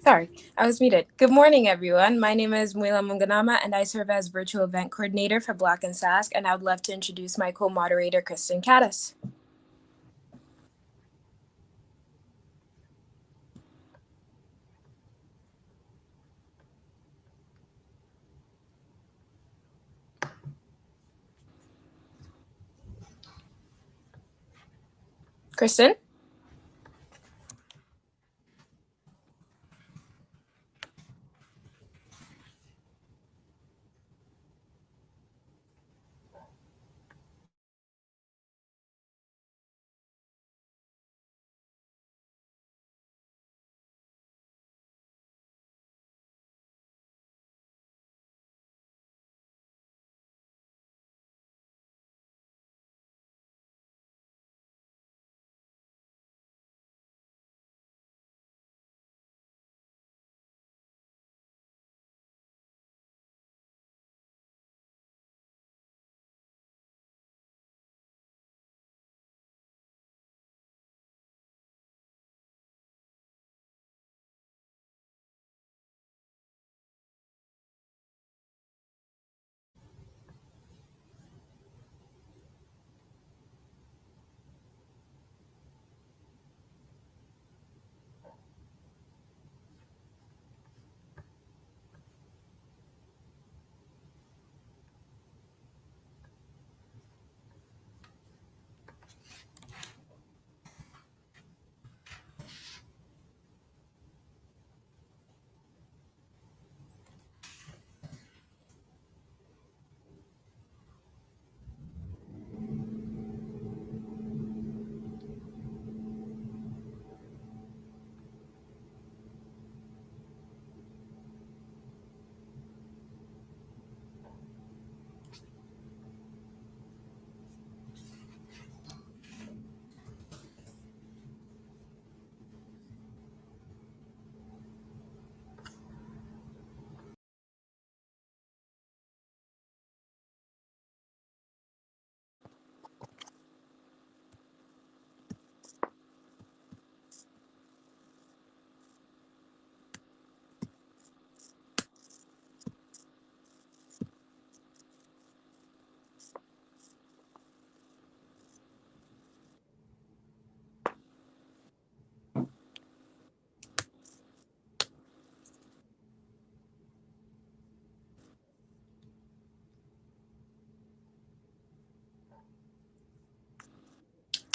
Sorry, I was muted. Good morning, everyone. My name is Muila Munganama, and I serve as virtual event coordinator for Black and Sask, and I would love to introduce my co-moderator, Kristen Caddis. Kristen?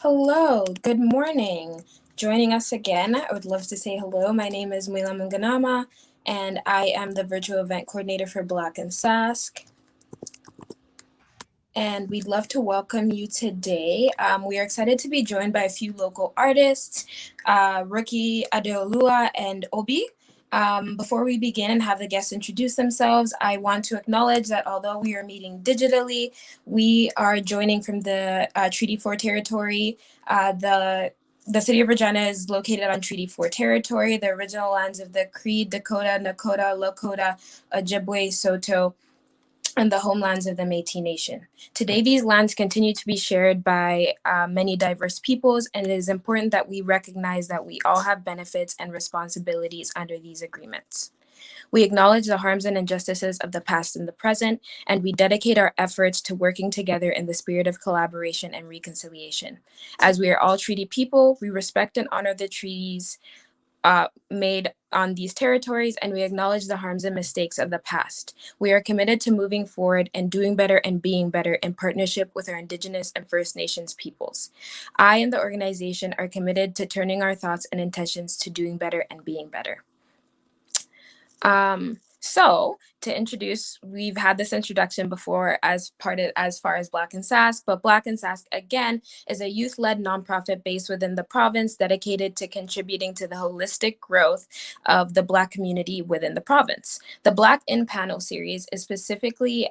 Hello, good morning. Joining us again, I would love to say hello. My name is Muila Munganama, and I am the virtual event coordinator for Black and Sask. And we'd love to welcome you today. We are excited to be joined by a few local artists, Rookie Adeolua and Obi. Before we begin and have the guests introduce themselves, I want to acknowledge that although we are meeting digitally, we are joining from the Treaty 4 territory. The city of Regina is located on Treaty 4 territory, the original lands of the Cree, Dakota, Nakota, Lakota, Ojibwe, Saulteaux, and the homelands of the Métis Nation. Today, these lands continue to be shared by many diverse peoples, and it is important that we recognize that we all have benefits and responsibilities under these agreements. We acknowledge the harms and injustices of the past and the present, and we dedicate our efforts to working together in the spirit of collaboration and reconciliation. As we are all treaty people, we respect and honor the treaties made on these territories, and we acknowledge the harms and mistakes of the past. We are committed to moving forward and doing better and being better in partnership with our Indigenous and First Nations peoples. I and the organization are committed to turning our thoughts and intentions to doing better and being better. So to introduce, we've had this introduction before as far as Black and Sask, but Black and Sask again is a youth-led nonprofit based within the province dedicated to contributing to the holistic growth of the Black community within the province. The Black in Panel series is specifically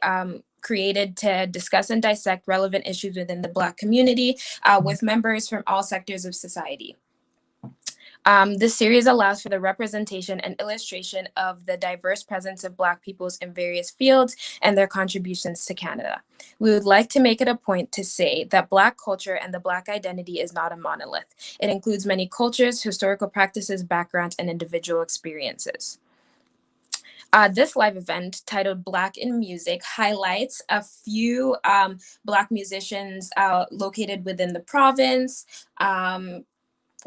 created to discuss and dissect relevant issues within the Black community with members from all sectors of society. This series allows for the representation and illustration of the diverse presence of Black peoples in various fields and their contributions to Canada. We would like to make it a point to say that Black culture and the Black identity is not a monolith. It includes many cultures, historical practices, backgrounds, and individual experiences. This live event, titled Black in Music, highlights a few Black musicians located within the province,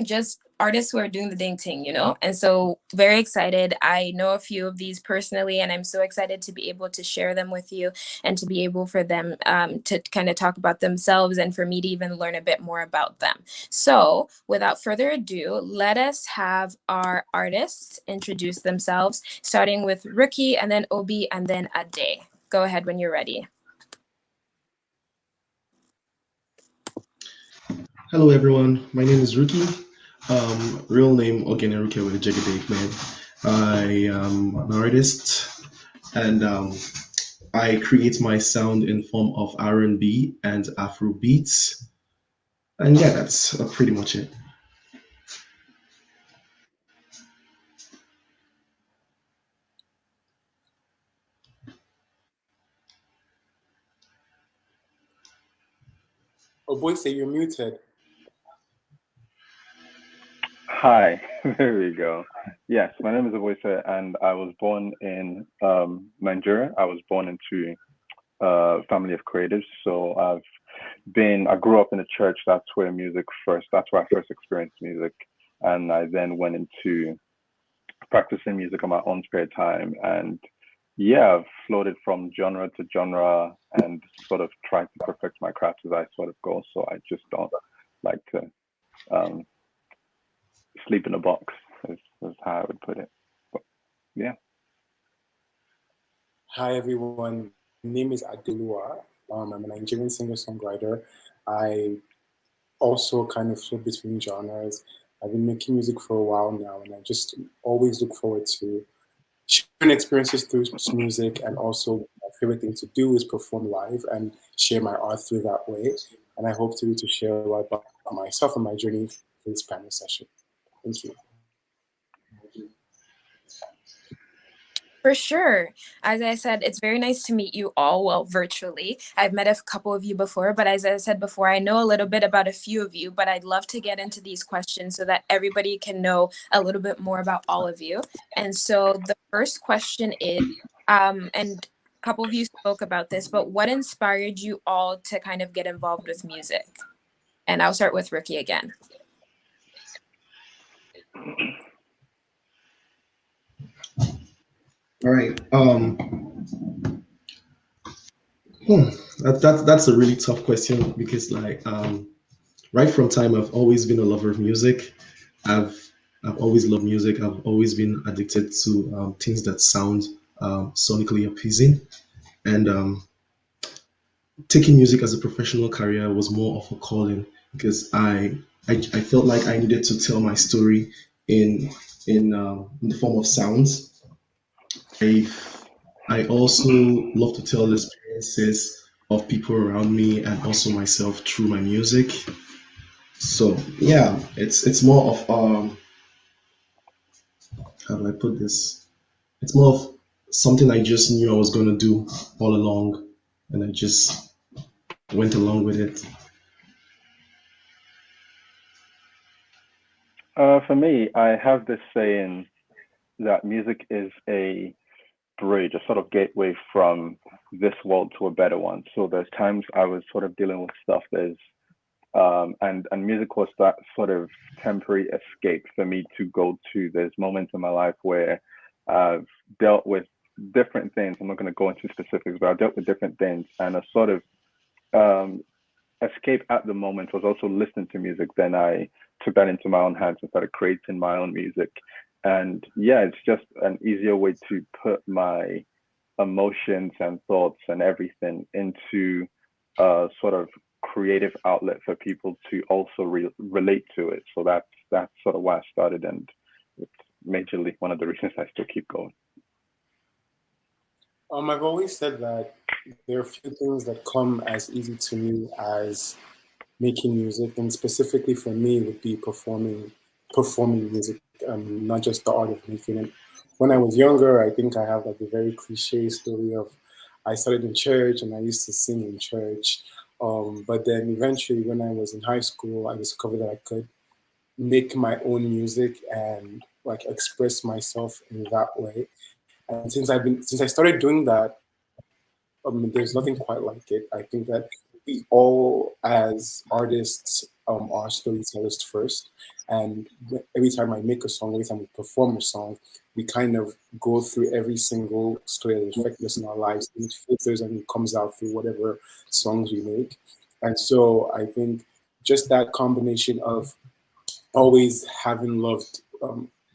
just artists who are doing the dang thing, you know? And so very excited. I know a few of these personally, and I'm so excited to be able to share them with you and to be able for them to kind of talk about themselves and for me to even learn a bit more about them. So without further ado, let us have our artists introduce themselves, starting with Rookie and then Obi and then Ade. Go ahead when you're ready. Hello everyone, my name is Ruki. Real name Ogeneruke with Jegede man. I am an artist and I create my sound in form of R&B and Afro beats. And yeah, that's pretty much it. Oh boy, say you're muted. Hi, there we go. Yes, my name is Avoisa, and I was born in Nigeria. I was born into a family of creatives. So I grew up in a church. That's where music first, that's where I first experienced music. And I then went into practicing music on my own spare time. And yeah, I've floated from genre to genre and sort of tried to perfect my craft as I sort of go. So I just don't like to um, sleep in a box, is how I would put it. But, yeah. Hi everyone, my name is Adelua. I'm a Nigerian singer-songwriter. I also kind of flip between genres. I've been making music for a while now, and I just always look forward to sharing experiences through music. And also, my favorite thing to do is perform live and share my art through that way. And I hope to be to share a lot about myself and my journey for this panel session. Thank you. For sure. As I said, it's very nice to meet you all, well, virtually. I've met a couple of you before, but as I said before, I know a little bit about a few of you, but I'd love to get into these questions so that everybody can know a little bit more about all of you. And so the first question is, and a couple of you spoke about this, but what inspired you all to kind of get involved with music? And I'll start with Ricky again. All right. That's a really tough question because right from time I've always been a lover of music. I've I've always loved music. I've always been addicted to things that sound sonically appeasing, and taking music as a professional career was more of a calling because I felt like I needed to tell my story in in the form of sounds. I I also love to tell the experiences of people around me and also myself through my music. So yeah, it's more of how do I put this? It's more of something I just knew I was gonna do all along, and I just went along with it. For me, I have this saying that music is a bridge, a sort of gateway from this world to a better one. So there's times I was sort of dealing with stuff and music was that sort of temporary escape for me to go to. There's moments in my life where I've dealt with different things. I'm not going to go into specifics, but I've dealt with different things, and a sort of um, escape at the moment was also listening to music. Then I took that into my own hands and started creating my own music. And yeah, it's just an easier way to put my emotions and thoughts and everything into a sort of creative outlet for people to also relate to it. So that's sort of why I started, and it's majorly one of the reasons I still keep going. I've always said that there are a few things that come as easy to me as making music, and specifically for me would be performing performing music, not just the art of making it. When I was younger, I think I have like a very cliche story of I started in church and I used to sing in church. But then eventually, when I was in high school, I discovered that I could make my own music and like express myself in that way. And since I started doing that, there's nothing quite like it. I think that we all, as artists, are storytellers first. And every time I make a song, every time we perform a song, we kind of go through every single story that affects us in our lives, and it filters and it comes out through whatever songs we make. And so I think just that combination of always having loved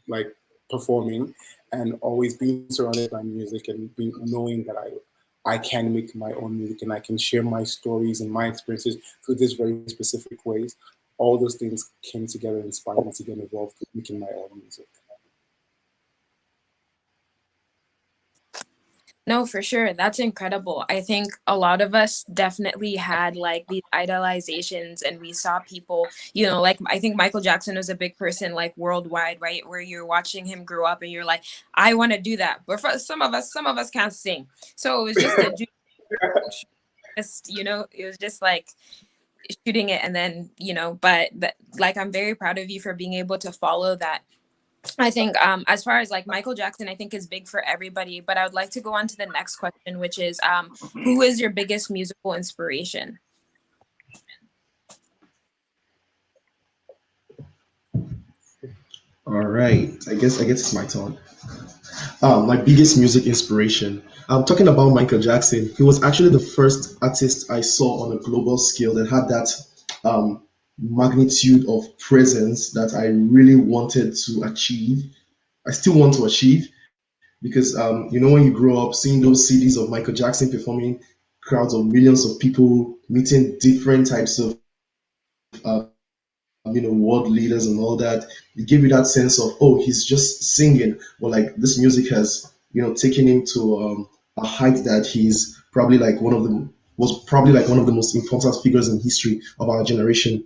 like performing and always being surrounded by music and knowing that I can make my own music and I can share my stories and my experiences through this very specific ways. All those things came together and inspired me to get involved with making my own music. No, for sure. That's incredible. I think a lot of us definitely had like these idolizations, and we saw people, like I think Michael Jackson was a big person like worldwide, right? Where you're watching him grow up and you're like, I want to do that. But for some of us can't sing. So it was just a it was just like shooting it, and then, but like I'm very proud of you for being able to follow that. I think as far as like Michael Jackson, I think is big for everybody, but I would like to go on to the next question, which is who is your biggest musical inspiration? All right. I guess it's my turn. My biggest music inspiration. I'm talking about Michael Jackson. He was actually the first artist I saw on a global scale that had that magnitude of presence that I really wanted to achieve. I still want to achieve because when you grow up seeing those CDs of Michael Jackson performing, crowds of millions of people meeting different types of uh, world leaders and all that, it gave you that sense of, oh, he's just singing, but like this music has taken him to a height that he's probably like one of the most important figures in history of our generation.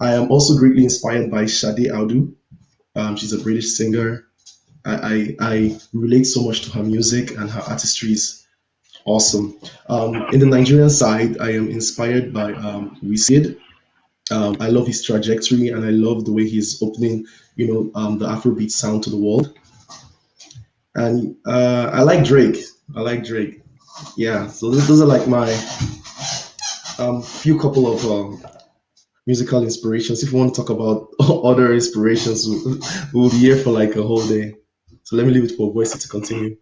I am also greatly inspired by Sade Audu. She's a British singer. I relate so much to her music, and her artistry is awesome. In the Nigerian side, I am inspired by Wizkid. I love his trajectory, and I love the way he's opening, the Afrobeat sound to the world. And I like Drake. I like Drake. Yeah. So those are like my few couple of musical inspirations. If you want to talk about other inspirations, we'll be here for like a whole day. So let me leave it for Voice to continue.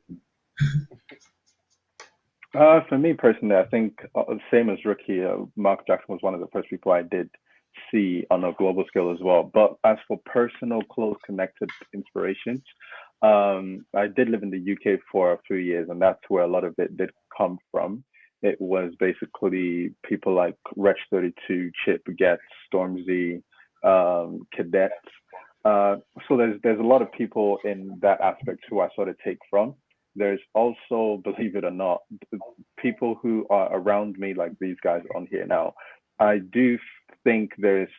For me personally, I think same as Ricky, Mark Jackson was one of the first people I did see on a global scale as well. But as for personal, close, connected inspirations, I did live in the UK for a few years, and that's where a lot of it did come from. It was basically people like Wretch 32, Chip, Getz, Stormzy, Cadets. So there's a lot of people in that aspect who I sort of take from. There's also, believe it or not, people who are around me, like these guys on here now. I do think there's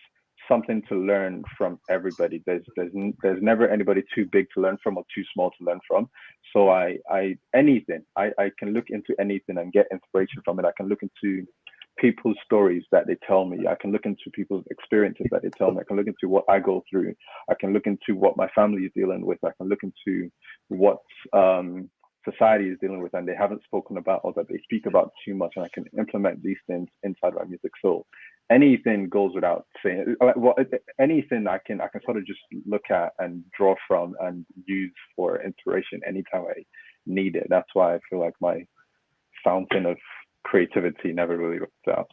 something to learn from everybody. There's never anybody too big to learn from or too small to learn from. So I can look into anything and get inspiration from it. I can look into people's stories that they tell me. I can look into people's experiences that they tell me. I can look into what I go through. I can look into what my family is dealing with. I can look into what society is dealing with and they haven't spoken about, or that they speak about too much, and I can implement these things inside my music. So anything goes without saying. Anything I can sort of just look at and draw from and use for inspiration anytime I need it. That's why I feel like my fountain of creativity never really runs out.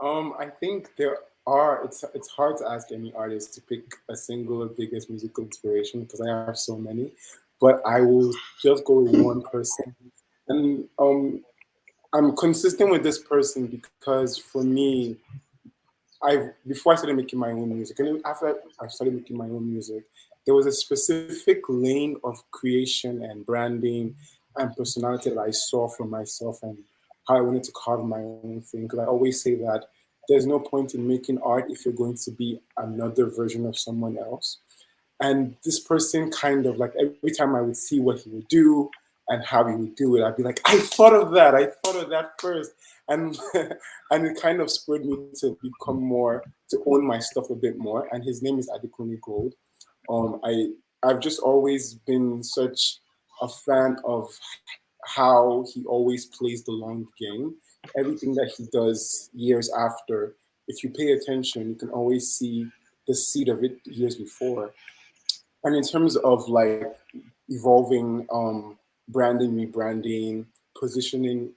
I think there are. It's hard to ask any artist to pick a single biggest musical inspiration because I have so many. But I will just go with one person, and I'm consistent with this person because for me, before I started making my own music, and after I started making my own music, there was a specific lane of creation and branding and personality that I saw for myself and how I wanted to carve my own thing. Because I always say that there's no point in making art if you're going to be another version of someone else. And this person kind of like every time I would see what he would do and how he would do it, I'd be like, I thought of that. I thought of that first. And and it kind of spurred me to become more, to own my stuff a bit more. And his name is Adekunle Gold. I've just always been such a fan of how he always plays the long game. Everything that he does years after, if you pay attention, you can always see the seed of it years before. And in terms of like evolving, branding, rebranding, positioning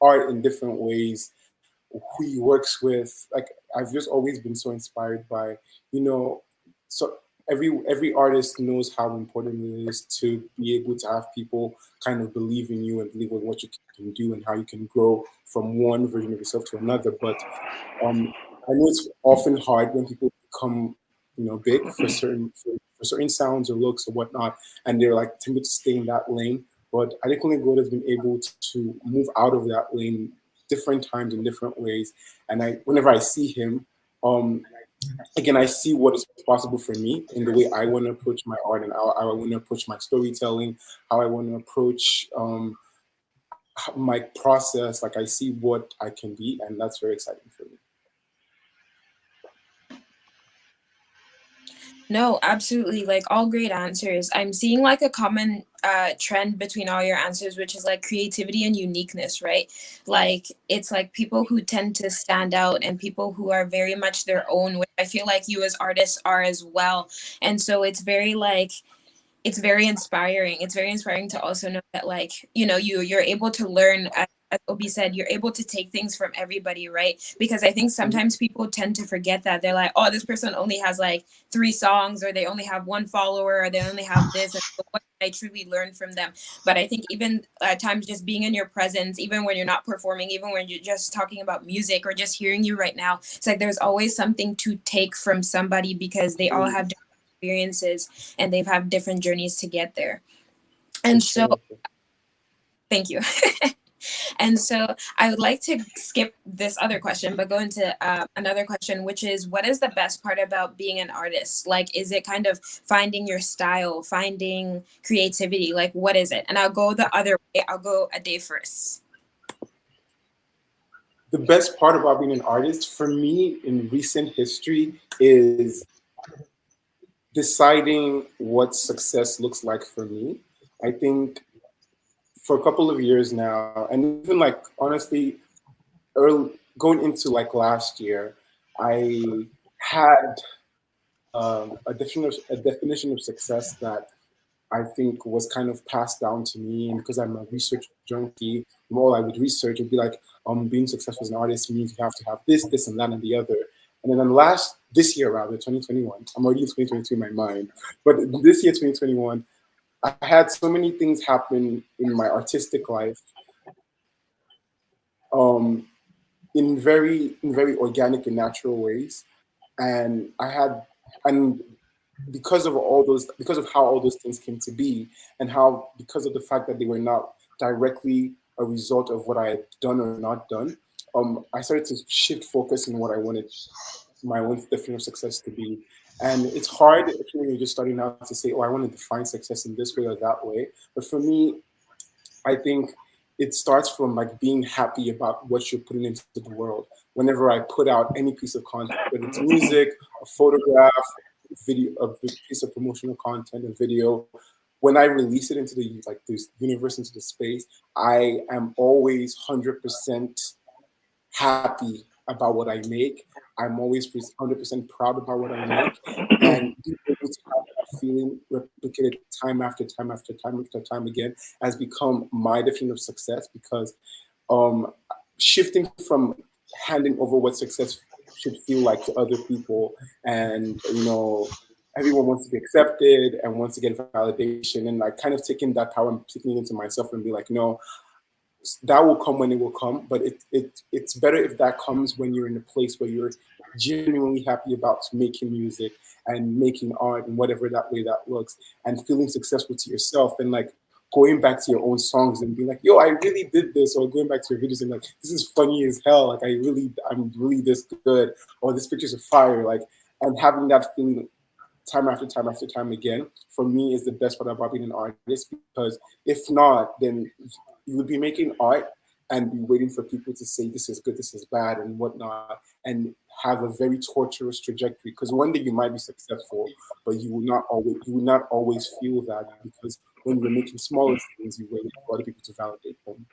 art in different ways, who he works with, like I've just always been so inspired by, you know, so every artist knows how important it is to be able to have people kind of believe in you and believe in what you can do and how you can grow from one version of yourself to another. But I know it's often hard when people become, you know, big for certain sounds or looks or whatnot, and they're like timid to stay in that lane. But Adekunle Gold has been able to move out of that lane different times in different ways. And whenever I see him, um, again, I see what is possible for me in the way I want to approach my art and how I want to approach my storytelling, how I want to approach my process. Like I see what I can be, and that's very exciting for me. No, absolutely. Like all great answers. I'm seeing like a common trend between all your answers, which is like creativity and uniqueness, right? Like it's like people who tend to stand out and people who are very much their own, which I feel like you as artists are as well. And so it's very like it's very inspiring. It's very inspiring to also know that like, you know, you're able to learn as Obi said, you're able to take things from everybody, right? Because I think sometimes people tend to forget that. They're like, oh, this person only has like 3 songs, or they only have 1 follower, or they only have this. And so what can I truly learn from them? But I think even at times just being in your presence, even when you're not performing, even when you're just talking about music or just hearing you right now, it's like there's always something to take from somebody because they all have different experiences and they've had different journeys to get there. And so, thank you. And so I would like to skip this other question, but go into another question, which is, what is the best part about being an artist? Like, is it kind of finding your style, finding creativity? Like, what is it? And I'll go the other way. I'll go a day first. The best part about being an artist for me in recent history is deciding what success looks like for me. I think for a couple of years now, and even like honestly, going into like last year, I had a definition of success that I think was kind of passed down to me. And because I'm a research junkie, the more I would research, it'd be like, being successful as an artist means you have to have this, this, and that, and the other. And then this year rather, 2021, I'm already in 2022 in my mind, but this year, 2021, I had so many things happen in my artistic life, um, in very organic and natural ways, and and because of how all those things came to be, and how because of the fact that they were not directly a result of what I had done or not done, I started to shift focus in what I wanted my own definition of success to be. And it's hard actually when you're just starting out to say, oh, I want to define success in this way or that way. But for me, I think it starts from like being happy about what you're putting into the world. Whenever I put out any piece of content, whether it's music, a photograph, video, a piece of promotional content, a video, when I release it into the like this universe, into the space, I am always 100% happy about what I make. I'm always 100% proud about what I make, and being able to have that feeling replicated time after time after time after time again has become my definition of success. Because um, shifting from handing over what success should feel like to other people, and everyone wants to be accepted and wants to get validation, and like kind of taking that power and taking it into myself and be like, no, that will come when it will come, but it's better if that comes when you're in a place where you're genuinely happy about making music and making art and whatever that way that looks, and feeling successful to yourself. And like going back to your own songs and being like, yo, I really did this, or going back to your videos and like, this is funny as hell. Like I'm really this good, or this picture's a fire. Like, and having that feeling time after time after time again, for me is the best part about being an artist, because if not, then you would be making art and be waiting for people to say this is good, this is bad, and whatnot, and have a very torturous trajectory. Because one day you might be successful, but you will not always feel that, because when you're making smaller things, you wait for other people to validate them.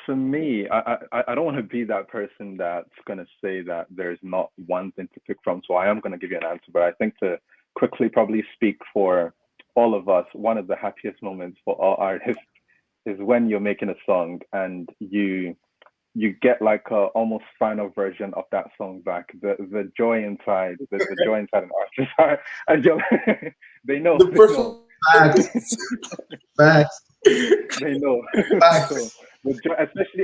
For me, I don't want to be that person that's going to say that there's not one thing to pick from. So I am going to give you an answer, but I think to quickly probably speak for all of us, one of the happiest moments for all artists is when you're making a song and you get like a almost final version of that song back. The joy inside, the joy inside an artist, and they know, The perfect Facts. Facts. they know. So Facts. the joy,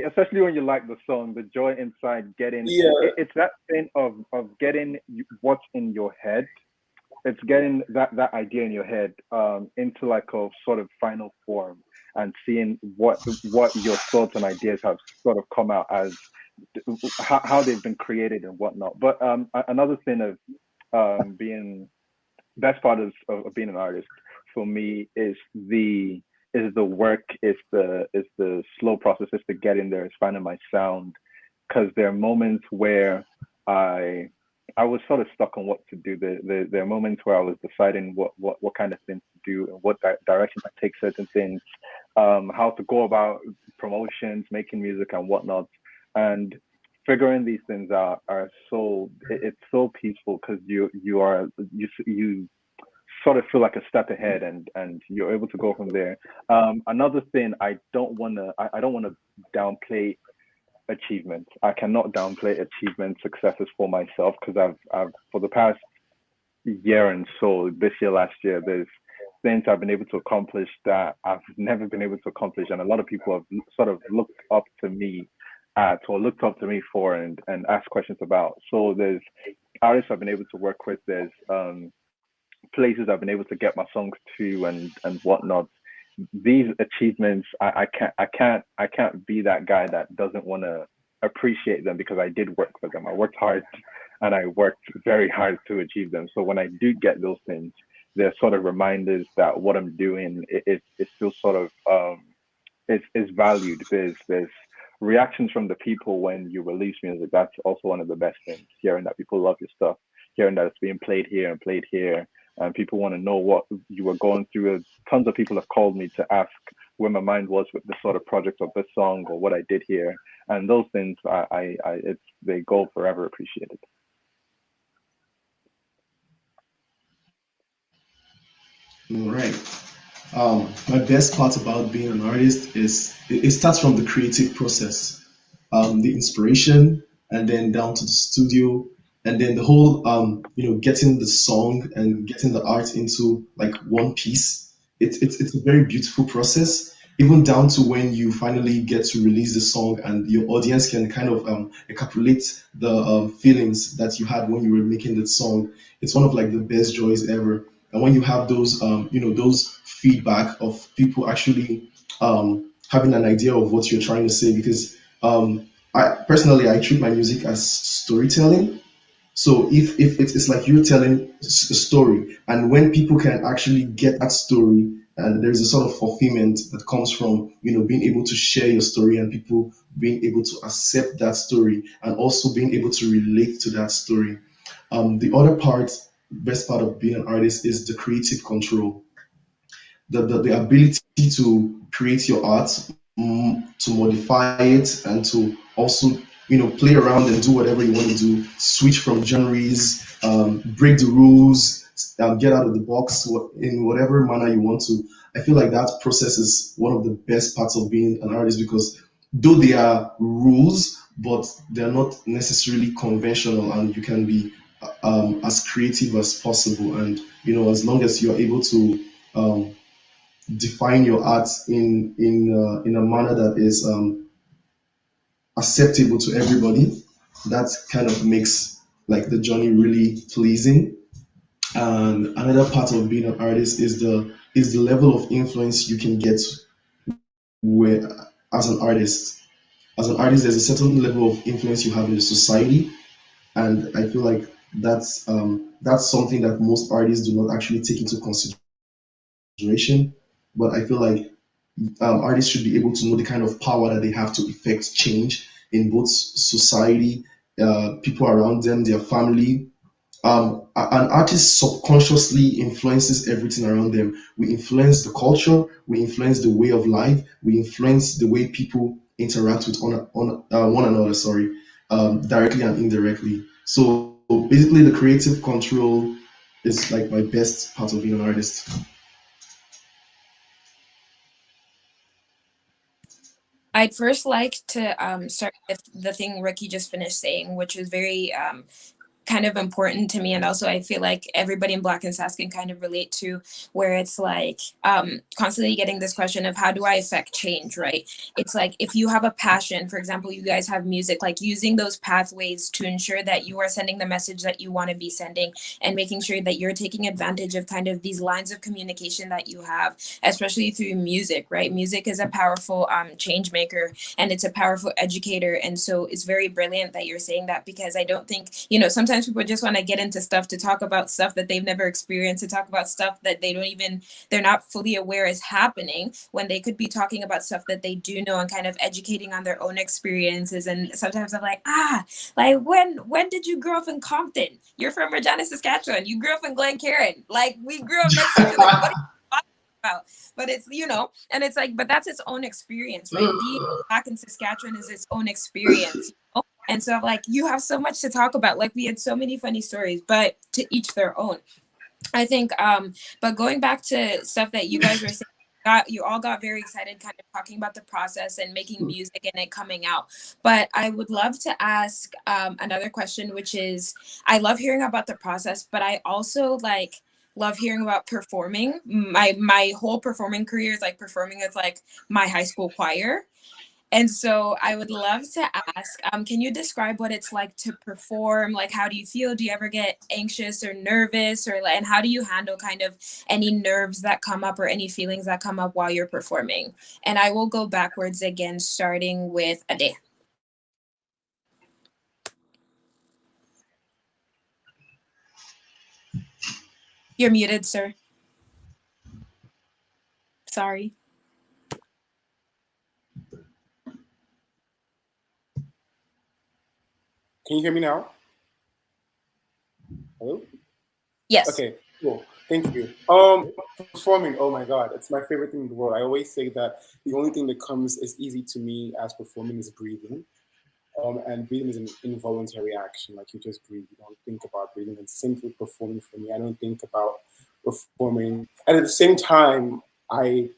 especially when you like the song, the joy inside getting yeah. it's that thing of getting what's in your head. It's getting that idea in your head into like a sort of final form, and seeing what your thoughts and ideas have sort of come out as how they've been created and whatnot. But another thing of being best part of being an artist for me is the work, is the slow process, is the getting there, is finding my sound. Because there are moments where I was sort of stuck on what to do. There are moments where I was deciding what kind of things to do and what direction I take certain things, how to go about promotions, making music and whatnot, and figuring these things out it's so peaceful, because you sort of feel like a step ahead, and you're able to go from there. Another thing, I don't want to downplay achievements. I cannot downplay achievement successes for myself, because I've for the past year and so, this year, last year, there's things I've been able to accomplish that I've never been able to accomplish, and a lot of people have sort of looked up to me looked up to me for, and asked questions about. So there's artists I've been able to work with. There's places I've been able to get my songs to, and whatnot. These achievements, I can't be that guy that doesn't want to appreciate them, because I did work for them. I worked hard, and I worked very hard to achieve them. So when I do get those things, they're sort of reminders that what I'm doing is still sort of is valued. There's reactions from the people when you release music. That's also one of the best things. Hearing that people love your stuff, hearing that it's being played here and played here, and people want to know what you were going through. Tons of people have called me to ask where my mind was with this sort of project of this song, or what I did here, and those things, they go forever appreciated. All right. My best part about being an artist is it starts from the creative process, the inspiration, and then down to the studio, and then the whole, getting the song and getting the art into like one piece. It's a very beautiful process, even down to when you finally get to release the song and your audience can kind of encapsulate the feelings that you had when you were making that song. It's one of like the best joys ever. And when you have those, those feedback of people actually having an idea of what you're trying to say, because I personally I treat my music as storytelling. So if it's like you're telling a story, and when people can actually get that story, and there's a sort of fulfillment that comes from being able to share your story, and people being able to accept that story, and also being able to relate to that story. The other part, best part of being an artist is the creative control, the ability to create your art, to modify it, and to also play around and do whatever you want to do, switch from genres, break the rules, get out of the box in whatever manner you want to. I feel like that process is one of the best parts of being an artist, because though they are rules, but they're not necessarily conventional, and you can be as creative as possible. And as long as you're able to um, define your art in a manner that is acceptable to everybody, that kind of makes like the journey really pleasing. And another part of being an artist is the level of influence you can get where as an artist. As an artist, there's a certain level of influence you have in the society, and I feel like that's something that most artists do not actually take into consideration. But I feel like artists should be able to know the kind of power that they have to effect change in both society, people around them, their family. An artist subconsciously influences everything around them. We influence the culture, we influence the way of life, we influence the way people interact with one another. Sorry, directly and indirectly. So basically, the creative control is like my best part of being an artist. I'd first like to start with the thing Ricky just finished saying, which is very kind of important to me, and also I feel like everybody in Black and Sask can kind of relate to, where it's like constantly getting this question of how do I affect change, right? It's like if you have a passion, for example, you guys have music, like using those pathways to ensure that you are sending the message that you want to be sending, and making sure that you're taking advantage of kind of these lines of communication that you have, especially through music, right? Music is a powerful change maker, and it's a powerful educator. And so it's very brilliant that you're saying that, because I don't think, sometimes people just want to get into stuff to talk about stuff that they've never experienced, to talk about stuff that they're not fully aware is happening, when they could be talking about stuff that they do know and kind of educating on their own experiences. And sometimes I'm like, like when did you grow up in Compton? You're from Regina, Saskatchewan. You grew up in Glencairn. Like, we grew up next to each other. What are you talking about? But it's, and it's like, but that's its own experience, right? Being back in Saskatchewan is its own experience, And so, like, you have so much to talk about. Like, we had so many funny stories, but to each their own. I think, but going back to stuff that you guys were saying, you all got very excited kind of talking about the process and making music and it coming out. But I would love to ask another question, which is, I love hearing about the process, but I also love hearing about performing. My whole performing career is like performing with like my high school choir. And so I would love to ask, can you describe what it's like to perform? Like, how do you feel? Do you ever get anxious or nervous, or and how do you handle kind of any nerves that come up or any feelings that come up while you're performing? And I will go backwards again, starting with Ade. You're muted, sir. Sorry. Can you hear me now? Hello? Yes. Okay, cool. Thank you. Performing, oh my God, it's my favorite thing in the world. I always say that the only thing that comes as easy to me as performing is breathing. And breathing is an involuntary action. Like, you just breathe. You don't think about breathing. And same with performing for me. I don't think about performing. And at the same time, I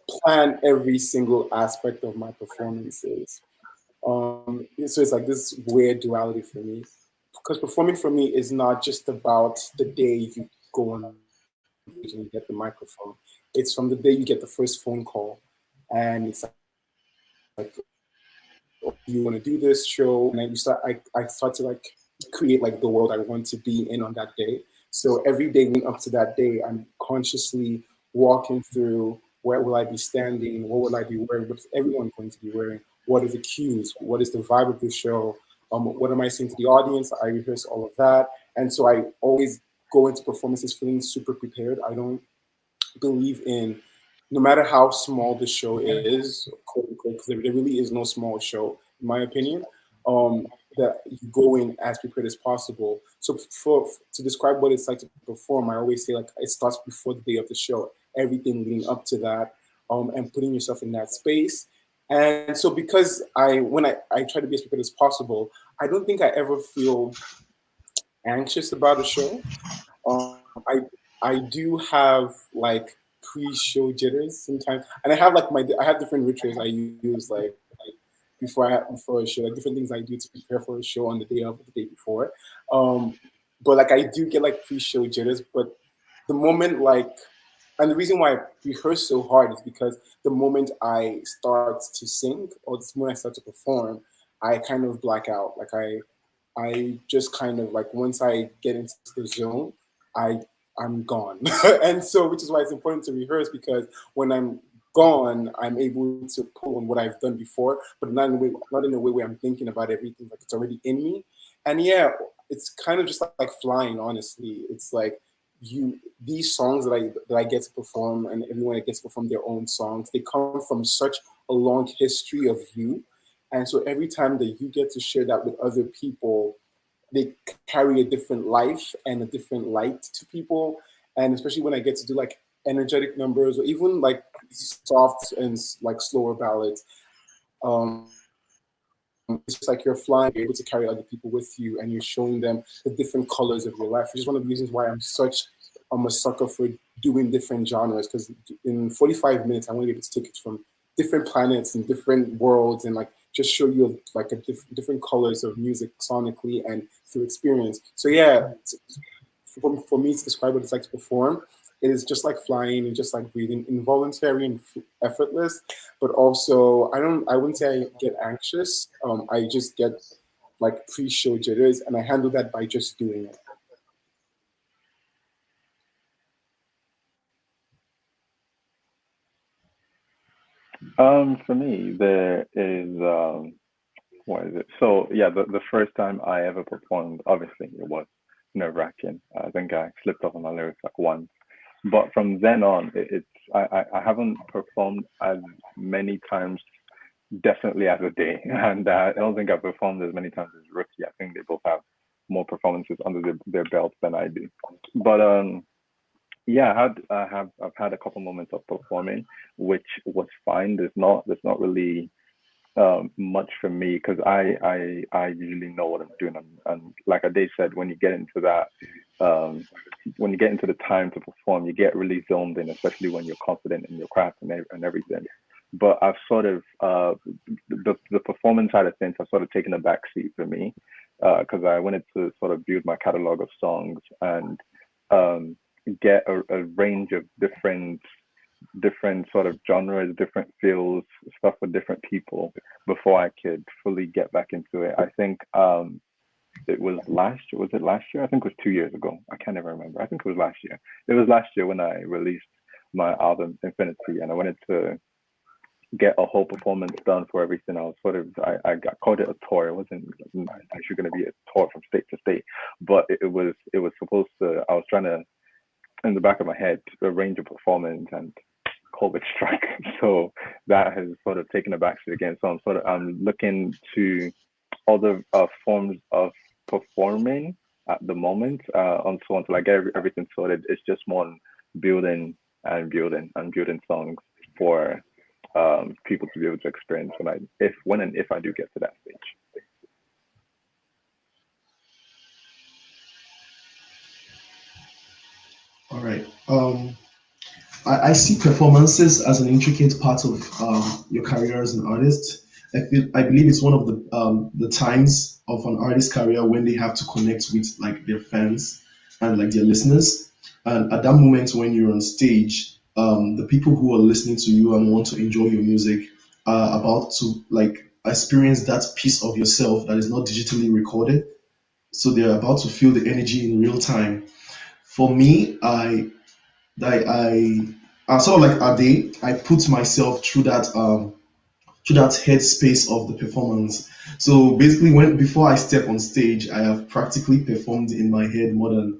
plan every single aspect of my performances. So it's like this weird duality for me, because performing for me is not just about the day you go on stage and you get the microphone. It's from the day you get the first phone call, and it's like, oh, you want to do this show, and then I start to like create like the world I want to be in on that day. So every day leading up to that day, I'm consciously walking through, where will I be standing, what will I be wearing, what is everyone going to be wearing, what are the cues, what is the vibe of the show, what am I saying to the audience. I rehearse all of that, and so I always go into performances feeling super prepared. I don't believe in, no matter how small the show is, quote unquote, because there really is no small show, in my opinion, that you go in as prepared as possible. So to describe what it's like to perform, I always say like it starts before the day of the show, everything leading up to that, and putting yourself in that space. And so because when I try to be as prepared as possible, I don't think I ever feel anxious about a show. I do have like pre-show jitters sometimes, and I have like I have different rituals I use like before a show, like different things I do to prepare for a show on the day of the day before. Um, but like I do get like pre-show jitters, but the moment like, and the reason why I rehearse so hard is because the moment I start to sing or the moment I start to perform, I kind of black out. Like I just kind of like, once I get into the zone, I I'm gone. And so, which is why it's important to rehearse, because when I'm gone, I'm able to pull on what I've done before, but not in a way where I'm thinking about everything, like it's already in me. And yeah, it's kind of just like flying. Honestly, it's like you these songs that I get to perform, and everyone that gets to perform their own songs, they come from such a long history of you, and so every time that you get to share that with other people, they carry a different life and a different light to people. And especially when I get to do like energetic numbers, or even like soft and like slower ballads, it's just like you're flying, you're able to carry other people with you, and you're showing them the different colors of your life, which is one of the reasons why I'm a sucker for doing different genres, because in 45 minutes I want to be able to take it from different planets and different worlds, and like just show you like different colors of music sonically and through experience. So yeah, for me to describe what it's like to perform, it is just like flying and just like breathing, involuntary and effortless. But also, I wouldn't say I get anxious. I just get like pre-show jitters, and I handle that by just doing it. For me, there is what is it? So yeah, the first time I ever performed, obviously it was nerve-wracking. I think I slipped up on my lyrics like once, but from then on, I haven't performed as many times definitely as a day, and I don't think I've performed as many times as Rookie. I think they both have more performances under their belts than I do. But yeah, I've had a couple moments of performing, which was fine. There's not really much for me because I usually know what I'm doing, and like Ade said, when you get into the time to perform, you get really zoned in, especially when you're confident in your craft and everything. But I've sort of the performance side of things have sort of taken a back seat for me because I wanted to sort of build my catalog of songs and um, get a range of different sort of genres, different feels, stuff with different people before I could fully get back into it. I think it was last year. Was it last year? I think it was 2 years ago. I can't even remember. I think it was last year. It was last year when I released my album Infinity, and I wanted to get a whole performance done for everything. I was sort of I called it a tour. It wasn't actually going to be a tour from state to state, but it was supposed to. I was trying to in the back of my head arrange a performance, and COVID struck. So that has sort of taken a backseat again. So I'm looking to other forms of performing at the moment. Until I get everything sorted, it's just more on building and building and building songs for people to be able to experience when and if I do get to that stage. All right. I see performances as an intricate part of your career as an artist. I believe it's one of the times of an artist's career when they have to connect with like their fans and like their listeners. And at that moment when you're on stage, the people who are listening to you and want to enjoy your music are about to like experience that piece of yourself that is not digitally recorded. So they're about to feel the energy in real time. For me, I sort of like a day. I put myself through that headspace of the performance. So basically, when before I step on stage, I have practically performed in my head more than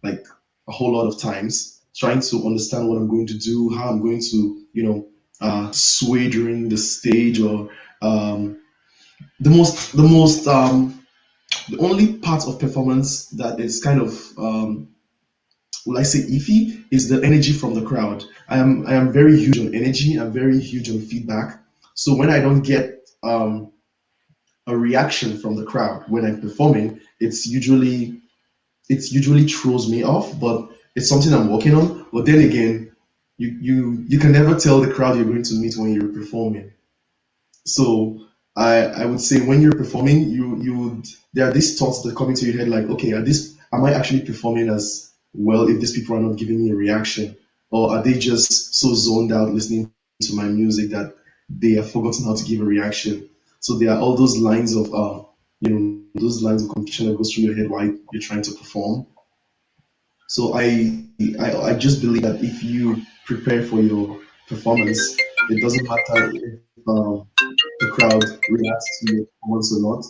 like a whole lot of times, trying to understand what I'm going to do, how I'm going to sway during the stage, or um, the only part of performance that is kind of will I say iffy is the energy from the crowd. I am very huge on energy. I'm very huge on feedback. So when I don't get a reaction from the crowd when I'm performing, it's usually throws me off. But it's something I'm working on. But then again, you can never tell the crowd you're going to meet when you're performing. So I would say when you're performing, there are these thoughts that come into your head like, okay, am I actually performing as well if these people are not giving me a reaction, or are they just so zoned out listening to my music that they have forgotten how to give a reaction? So there are all those lines of those lines of confusion that goes through your head while you're trying to perform. So I just believe that if you prepare for your performance, it doesn't matter if the crowd reacts to your performance or not.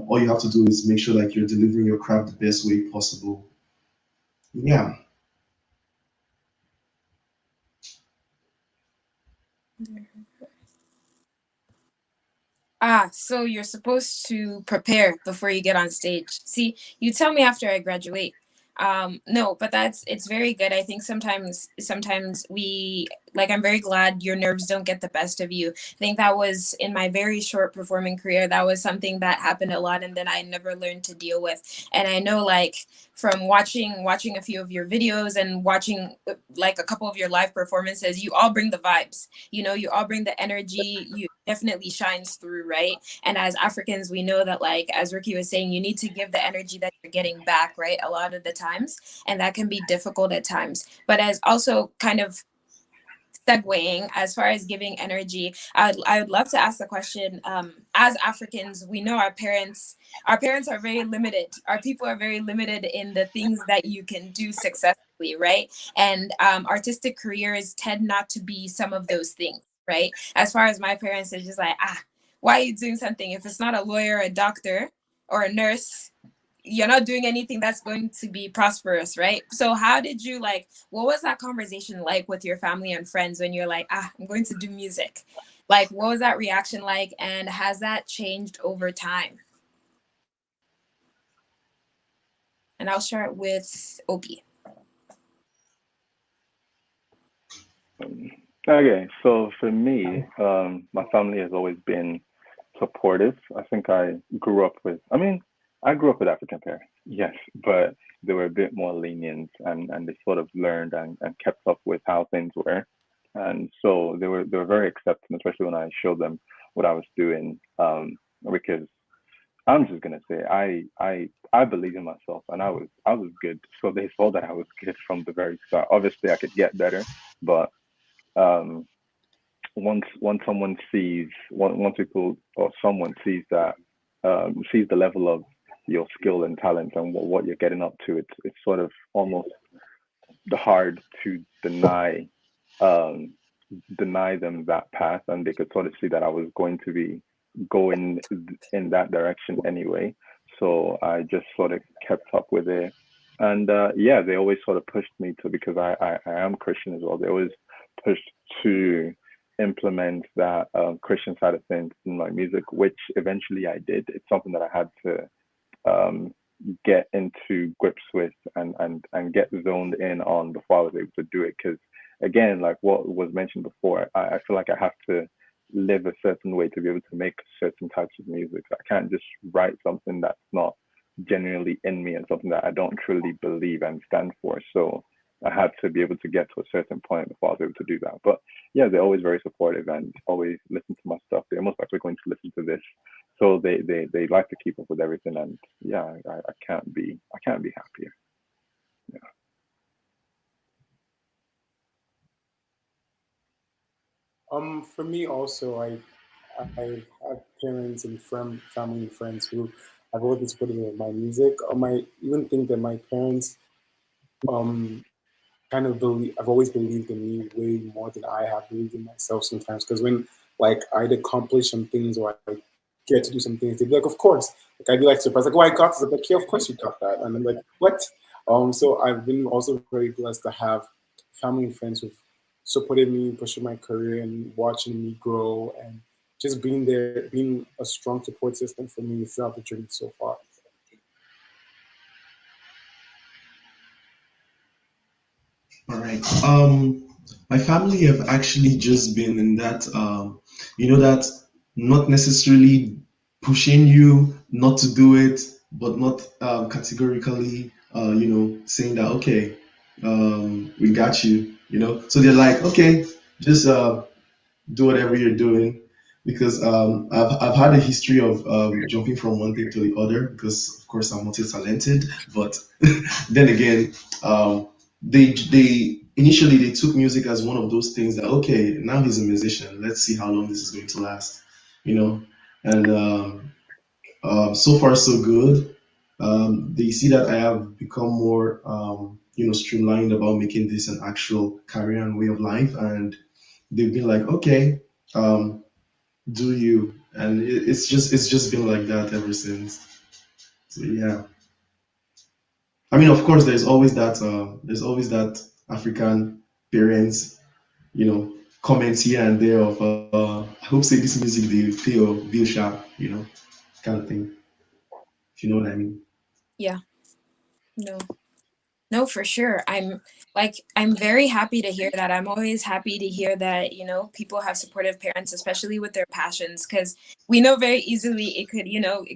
All you have to do is make sure that you're delivering your craft the best way possible. Yeah. Ah, so you're supposed to prepare before you get on stage. See, you tell me after I graduate. No, but it's very good. I think sometimes we like I'm very glad your nerves don't get the best of you. I think that was in my very short performing career, that was something that happened a lot and then I never learned to deal with. And I know like from watching a few of your videos and watching like a couple of your live performances, you all bring the vibes. You know, you all bring the energy. You definitely shines through, right? And as Africans, we know that, like, as Ricky was saying, you need to give the energy that you're getting back, right? A lot of the times. And that can be difficult at times. But as also kind of segueing as far as giving energy, I would love to ask the question, as Africans, we know our parents are very limited, our people are very limited in the things that you can do successfully, right? And artistic careers tend not to be some of those things, right? As far as my parents, it's just like, why are you doing something if it's not a lawyer, a doctor, or a nurse? You're not doing anything that's going to be prosperous, right? So how did you like, what was that conversation like with your family and friends when you're like, I'm going to do music? Like, what was that reaction like, and has that changed over time? And I'll start with Obi. Um, okay, so for me, my family has always been supportive. I think I grew up with African parents, yes, but they were a bit more lenient, and they sort of learned and kept up with how things were. And so they were very accepting, especially when I showed them what I was doing. Because I'm just gonna say I believe in myself, and I was good. So they saw that I was good from the very start. Obviously, I could get better, but um, once someone sees once people or someone sees that sees the level of your skill and talent and what you're getting up to, it's sort of almost hard to um, deny them that path, and they could sort of see that I was going to be going in that direction anyway. So I just sort of kept up with it, and yeah, they always sort of pushed me to, because I am Christian as well. They always pushed to implement that Christian side of things in my music, which eventually I did. It's something that I had to um, get into grips with and get zoned in on before I was able to do it. Because again, like what was mentioned before, I feel like I have to live a certain way to be able to make certain types of music. I can't just write something that's not genuinely in me and something that I don't truly believe and stand for. So I had to be able to get to a certain point before I was able to do that. But yeah, they're always very supportive and always listen to my stuff. They're almost like we're going to listen to this, so they like to keep up with everything, and yeah, I can't be happier. Yeah. For me also, I have parents and family and friends who have always been supportive of my music. I even think that my parents um kind of believe I've always believed in me way more than I have believed in myself sometimes. Because when like I'd accomplish some things or I get to do some things, they'd be like, "Of course!" Like I'd be like surprised, like, "Oh, I got this!" I'm like, "Yeah, of course you got that." And I'm like, "What?" So I've been also very blessed to have family and friends who've supported me, pushing my career, and watching me grow, and just being there, being a strong support system for me throughout the journey so far. All right. My family have actually just been in that, that not necessarily pushing you not to do it, but not categorically, saying that, okay, we got you, So they're like, okay, just do whatever you're doing. Because I've had a history of jumping from one thing to the other because, of course, I'm multi-talented. But then again, they initially they took music as one of those things that, okay, now he's a musician, let's see how long this is going to last, you know and so far so good. They see that I have become more, streamlined about making this an actual career and way of life, and they've been like, okay, um, do you? And it's just been like that ever since. So yeah, I mean, of course, there's always that African parents, comments here and there of, I hope say this music they play or Bill Sharp, kind of thing. If you know what I mean. Yeah. No. No, for sure. I'm very happy to hear that. I'm always happy to hear that, people have supportive parents, especially with their passions, because we know very easily it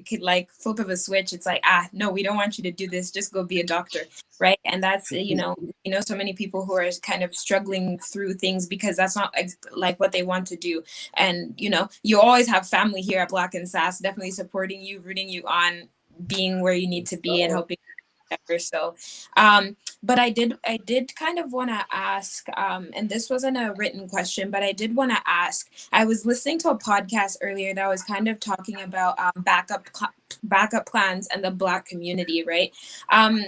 could like flip of a switch. It's like, no, we don't want you to do this. Just go be a doctor, right? And that's, so many people who are kind of struggling through things because that's not like what they want to do. And, you always have family here at Black and Sass definitely supporting you, rooting you on, being where you need to be and helping ever. So, but I did kind of want to ask, and this wasn't a written question, but I did want to ask. I was listening to a podcast earlier that was kind of talking about backup plans and the Black community, right? Um,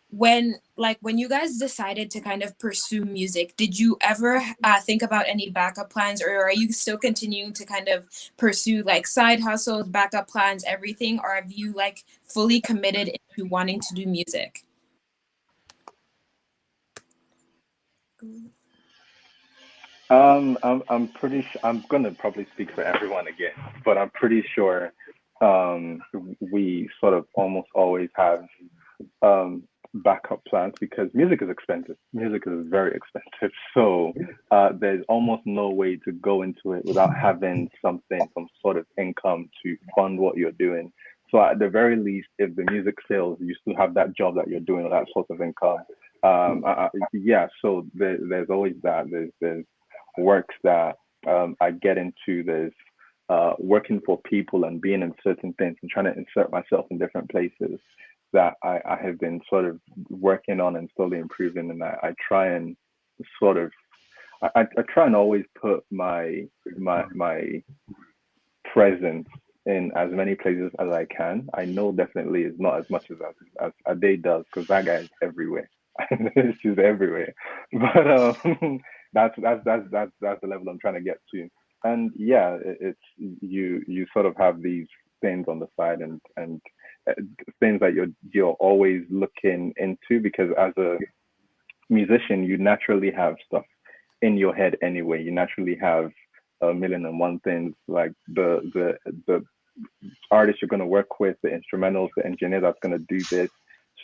when you guys decided to kind of pursue music, did you ever think about any backup plans, or are you still continuing to kind of pursue like side hustles, backup plans, everything, or have you like fully committed into wanting to do music? I'm pretty sure I'm gonna probably speak for everyone again, but I'm pretty sure um, we sort of almost always have um, backup plans because music is expensive. Music is very expensive, so there's almost no way to go into it without having something, some sort of income to fund what you're doing. So at the very least, if the music fails, you still have that job that you're doing, or that source of income. Yeah, so there's always that. There's works that I get into. There's working for people and being in certain things and trying to insert myself in different places that I have been sort of working on and slowly improving. And I try and sort of I try and always put my presence in as many places as I can. I know definitely it's not as much as Ade does because that guy is everywhere. She's everywhere. But that's the level I'm trying to get to. And yeah, it's you sort of have these things on the side and uh, things that you're always looking into because as a musician, you naturally have stuff in your head anyway. You naturally have a million and one things like the artist you're going to work with, the instrumentals, the engineer that's going to do this.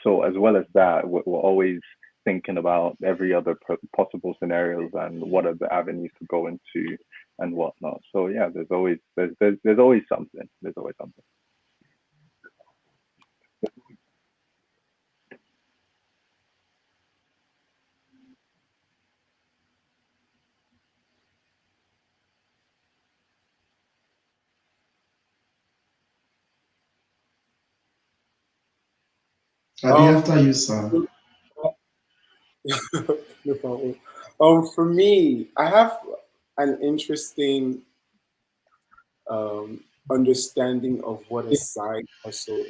So as well as that, we're always thinking about every other possible scenarios and what are the avenues to go into and whatnot. So yeah, there's always something. There's always something. Adi, Um, after you, sir. no problem. For me, I have an interesting understanding of what a side hustle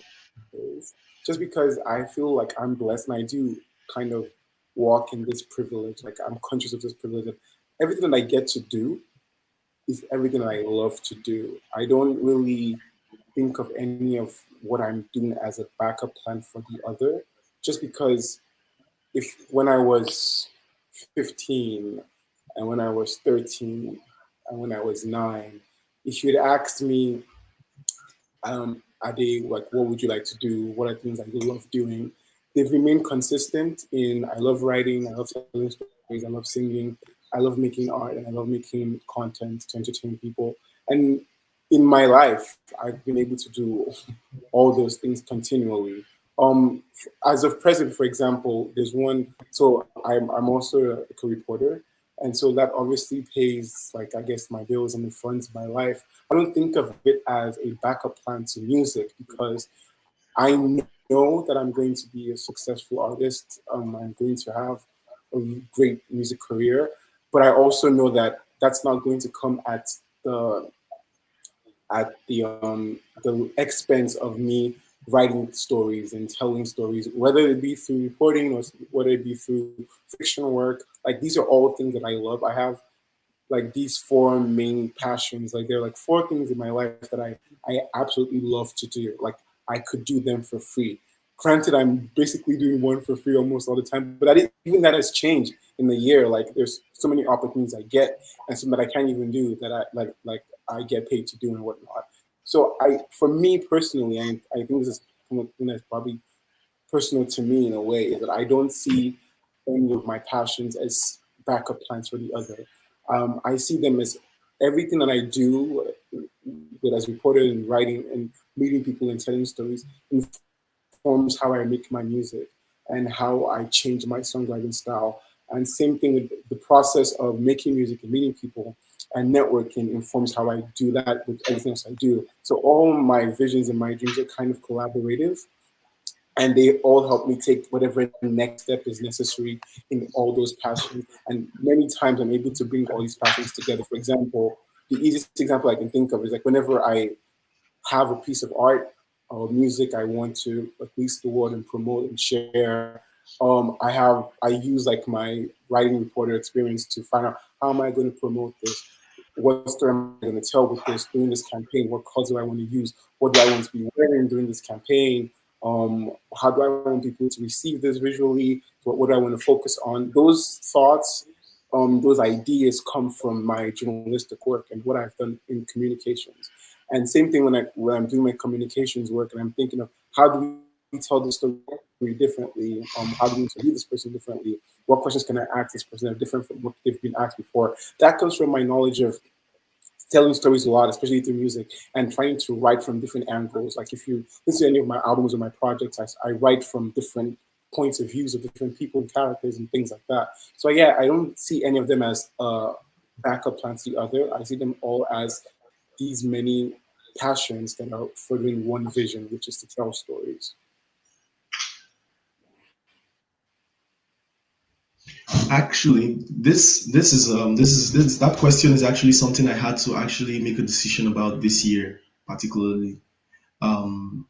is. Just because I feel like I'm blessed and I do kind of walk in this privilege, like I'm conscious of this privilege. That everything that I get to do is everything I love to do. I don't really think of any of what I'm doing as a backup plan for the other, just because if when I was 15 and when I was 13 and when I was 9, if you'd asked me, are they like, what would you like to do? What are things that you love doing? They've remained consistent in I love writing, I love telling stories, I love singing, I love making art, and I love making content to entertain people. And in my life, I've been able to do all those things continually. As of present, for example, there's one. So I'm also a co-reporter, and so that obviously pays, like I guess, my bills and funds my life. I don't think of it as a backup plan to music because I know that I'm going to be a successful artist. I'm going to have a great music career, but I also know that that's not going to come the the expense of me writing stories and telling stories, whether it be through reporting or whether it be through fictional work. Like these are all things that I love. I have like these four main passions. Like there are like four things in my life that I absolutely love to do. Like I could do them for free. Granted, I'm basically doing one for free almost all the time, but even that has changed in the year. Like there's so many opportunities I get and some that I can't even do that like I get paid to do and whatnot. So for me personally, I think this is something that's probably personal to me in a way, is that I don't see any of my passions as backup plans for the other. I see them as everything that I do, that as reporter and writing and meeting people and telling stories, informs how I make my music and how I change my songwriting style. And same thing with the process of making music and meeting people and networking informs how I do that with everything else I do. So all my visions and my dreams are kind of collaborative, and they all help me take whatever next step is necessary in all those passions. And many times I'm able to bring all these passions together. For example, the easiest example I can think of is like whenever I have a piece of art or music I want to release the word and promote and share. I use like my writing reporter experience to find out how am I going to promote this, what story am I going to tell with this during this campaign, what colors do I want to use, what do I want to be wearing during this campaign, how do I want people to receive this visually, what do I want to focus on. Those thoughts, those ideas come from my journalistic work and what I've done in communications. And same thing when I'm doing my communications work and I'm thinking of how do we tell this story differently? How do we interview this person differently? What questions can I ask this person that are different from what they've been asked before? That comes from my knowledge of telling stories a lot, especially through music, and trying to write from different angles. Like if you listen to any of my albums or my projects, I write from different points of views of different people and characters and things like that. So yeah, I don't see any of them as backup plans to the other. I see them all as these many passions that are furthering one vision, which is to tell stories. Actually, this that question is actually something I had to actually make a decision about this year, particularly. Um,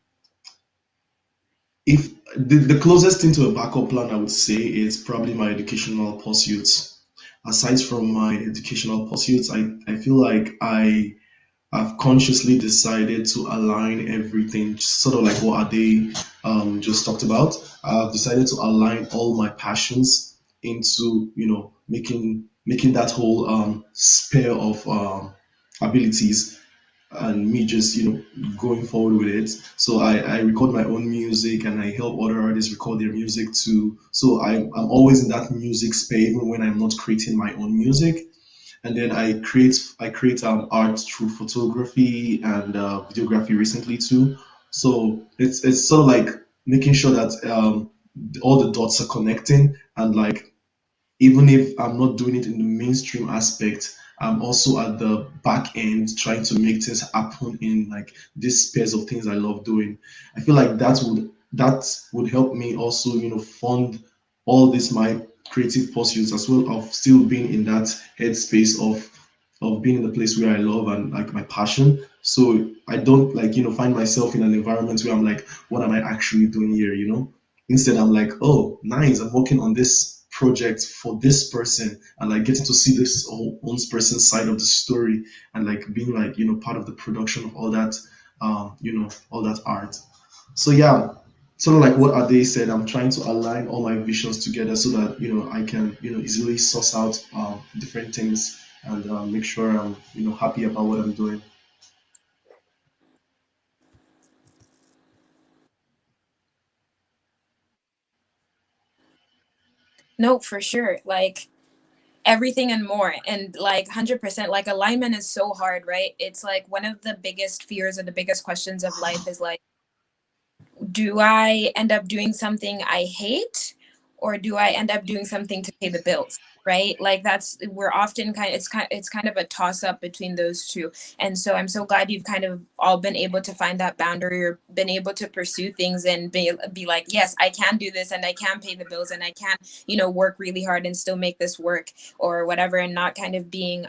if the closest thing to a backup plan I would say is probably my educational pursuits. Aside from my educational pursuits, I feel like I've consciously decided to align everything, sort of like what Ade just talked about. I've decided to align all my passions into, making that whole sphere of abilities, and me just, going forward with it. So I record my own music and I help other artists record their music too. So I'm always in that music space even when I'm not creating my own music. And then I create art through photography and videography recently too. So it's sort of like making sure that all the dots are connecting, and like even if I'm not doing it in the mainstream aspect, I'm also at the back end trying to make things happen in like this space of things I love doing. I feel like that would help me also, fund all this my creative pursuits, as well of still being in that headspace of being in the place where I love and like my passion. So I don't like, find myself in an environment where I'm like, what am I actually doing here? Instead, I'm like, oh, nice, I'm working on this project for this person, and like getting to see this whole own person's side of the story, and like being like, part of the production of all that, all that art. So yeah, sort of like what Ade said, I'm trying to align all my visions together so that, I can, easily source out different things, and make sure I'm, happy about what I'm doing. No, for sure. Like everything and more. And like 100%, like alignment is so hard, right? It's like one of the biggest fears or the biggest questions of life is like, do I end up doing something I hate, or do I end up doing something to pay the bills? Right? Like that's we're often kind of a toss up between those two. And so I'm so glad you've kind of all been able to find that boundary, or been able to pursue things and be like, yes, I can do this and I can pay the bills and I can, work really hard and still make this work or whatever, and not kind of being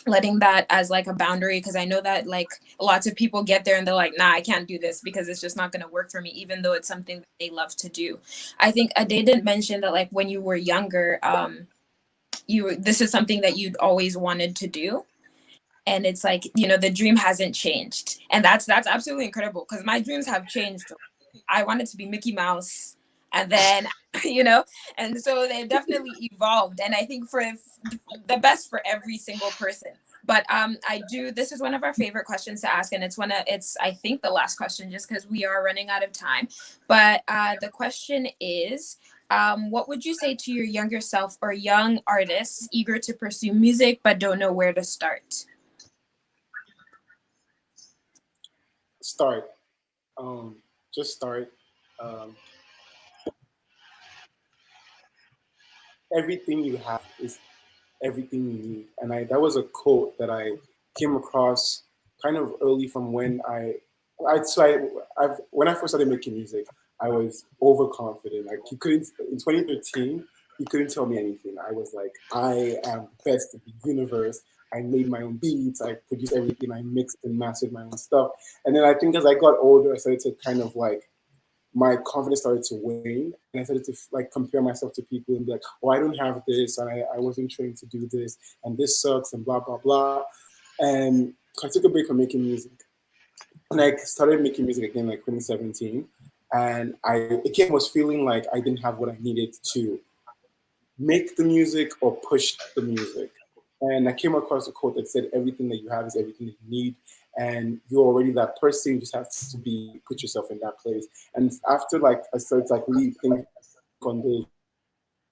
letting that as like a boundary, because I know that like lots of people get there and they're like, nah, I can't do this because it's just not going to work for me, even though it's something that they love to do. I think Ade did mention that like when you were younger, you this is something that you'd always wanted to do, and it's like, you know, the dream hasn't changed, and that's absolutely incredible because my dreams have changed. I wanted to be Mickey Mouse, and then you know, and so they've definitely evolved, and I think for the best for every single person. But I do, this is one of our favorite questions to ask, and it's I think the last question just because we are running out of time. But the question is, what would you say to your younger self or young artists eager to pursue music but don't know where to start? Start. Um, just start. Um, Everything you have is everything you need. And that was a quote that I came across kind of early from when when I first started making music, I was overconfident. Like you couldn't in 2013, you couldn't tell me anything. I was like, I am the best in the universe. I made my own beats. I produced everything. I mixed and mastered my own stuff. And then I think as I got older, I started to kind of like my confidence started to wane, and I started to like compare myself to people and be like, oh, I don't have this, and I wasn't trained to do this, and this sucks, and blah blah blah. And I took a break from making music, and I started making music again like 2017, and I again was feeling like I didn't have what I needed to make the music or push the music. And I came across a quote that said, "Everything that you have is everything that you need." And you're already that person. You just have to be put yourself in that place. And after like I started to like really think on those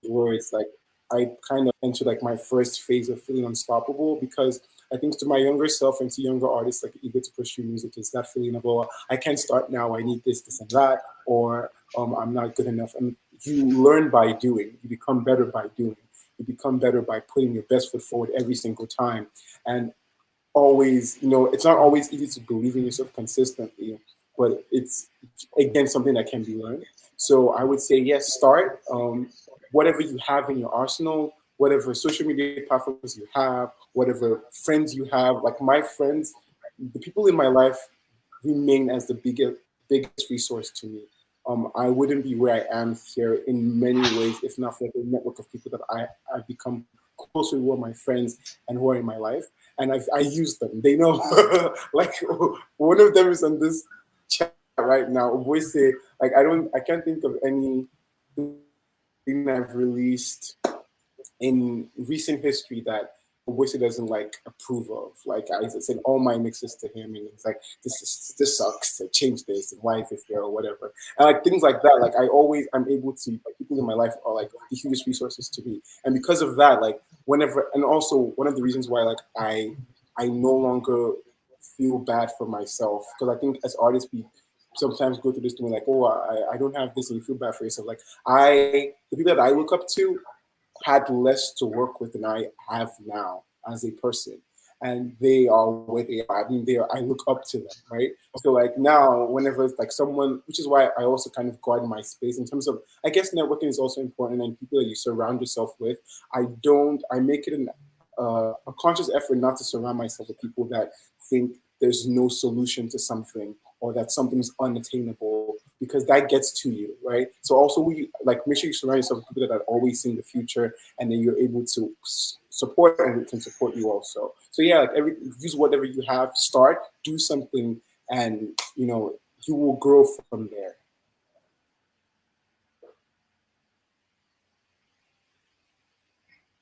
words, like I kind of entered like my first phase of feeling unstoppable because I think to my younger self and to younger artists like eager to pursue music is that feeling of, oh, I can't start now, I need this and that, or I'm not good enough. And you learn by doing, you become better by doing, you become better by putting your best foot forward every single time. And always, it's not always easy to believe in yourself consistently, but it's again something that can be learned. So I would say yes, start. Whatever you have in your arsenal, whatever social media platforms you have, whatever friends you have. Like my friends, the people in my life remain as the biggest resource to me. I wouldn't be where I am here in many ways if not for the network of people that I've become closer with, who are my friends and who are in my life. And I use them. They know. Like one of them is on this chat right now. Voice say like I can't think of any thing I've released in recent history that Voice doesn't like approve of. Like I said all my mixes to him, and he's like, this sucks. Change this, and why is this here or whatever, and like things like that. Like I'm able to like people in my life are like the hugest resources to me, and because of that, like whenever, and also one of the reasons why like I no longer feel bad for myself because I think as artists we sometimes go through this thing like, oh, I don't have this, and you feel bad for yourself. Like the people that I look up to had less to work with than I have now as a person. And they are where they are. I mean, I look up to them, right? So like now, whenever it's like someone, which is why I also kind of guard my space in terms of, I guess networking is also important and people that you surround yourself with. I make it a conscious effort not to surround myself with people that think there's no solution to something or that something's unattainable because that gets to you, right? So also we like make sure you surround yourself with people that are always seeing the future and then you're able to support and can support you also. So yeah, like use whatever you have, start, do something, and you will grow from there.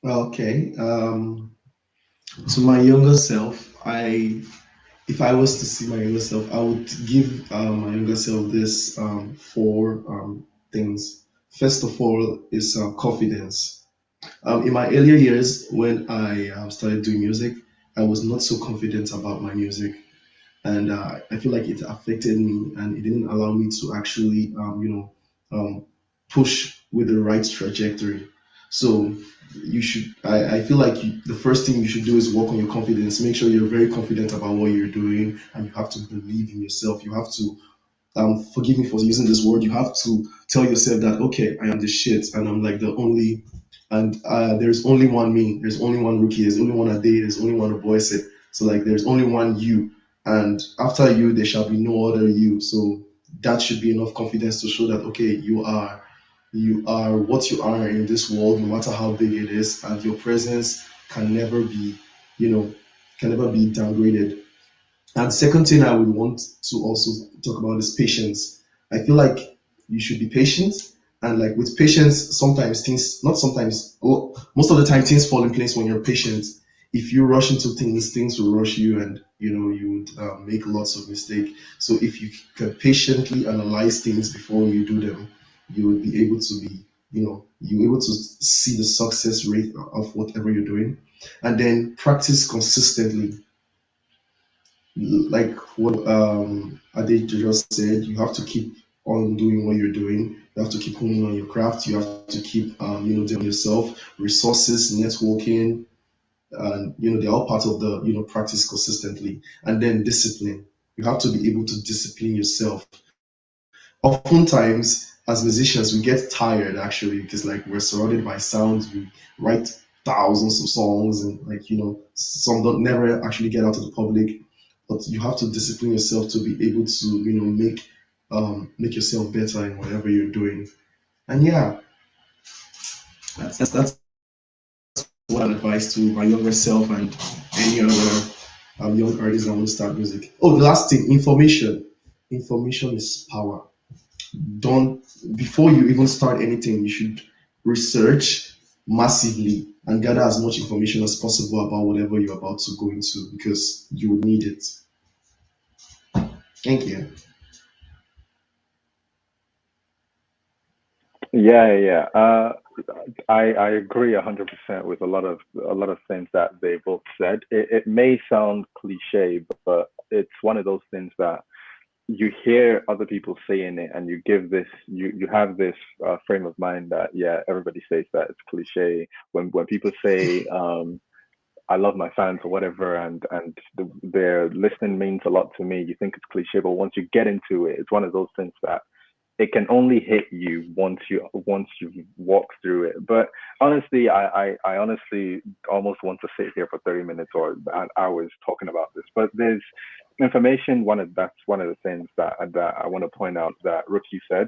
Okay. To my younger self, if I was to see my younger self, I would give my younger self this four things. First of all, is confidence. In my earlier years, when I started doing music, I was not so confident about my music, and I feel like it affected me, and it didn't allow me to actually, push with the right trajectory. So I feel like the first thing you should do is work on your confidence. Make sure you're very confident about what you're doing, and you have to believe in yourself. You have to, forgive me for using this word, you have to tell yourself that, okay, I am the shit, and I'm like the only and there's only one me, there's only one Rookie, there's only one Ade, there's only one Boyset. So like there's only one you, and after you there shall be no other you. So that should be enough confidence to show that okay, you are what you are in this world, no matter how big it is, and your presence can never be, you know, can never be downgraded. And second thing I would want to also talk about is patience. I feel like you should be patient, and like with patience, sometimes things, not sometimes, well, most of the time things fall in place when you're patient. If you rush into things, things will rush you, and you would make lots of mistake. So if you can patiently analyze things before you do them, you will be able to be, you able to see the success rate of whatever you're doing, and then practice consistently like what Ade just said, you have to keep on doing what you're doing. You have to keep honing on your craft. You have to keep, developing yourself, resources, networking, and they're all part of the practice consistently. And then discipline. You have to be able to discipline yourself. Oftentimes, as musicians, we get tired actually because like we're surrounded by sounds. We write thousands of songs, and like some don't never actually get out to the public. But you have to discipline yourself to be able to make yourself better in whatever you're doing. And yeah, that's what I advise to my younger self and any other young artists that want to start music. Oh, the last thing, information. Information is power. Don't Before you even start anything, you should research massively and gather as much information as possible about whatever you're about to go into because you will need it. Thank you. Yeah, yeah. I agree 100% with a lot of things that they both said. It may sound cliche, but it's one of those things that you hear other people saying it, and you have this frame of mind that yeah, everybody says that it's cliche. When people say I love my fans or whatever, and their listening means a lot to me, you think it's cliche, but once you get into it, it's one of those things that it can only hit you once you walk through it. But honestly, I honestly almost want to sit here for 30 minutes or hours talking about this. But there's information. That's one of the things that I want to point out that Rookie said,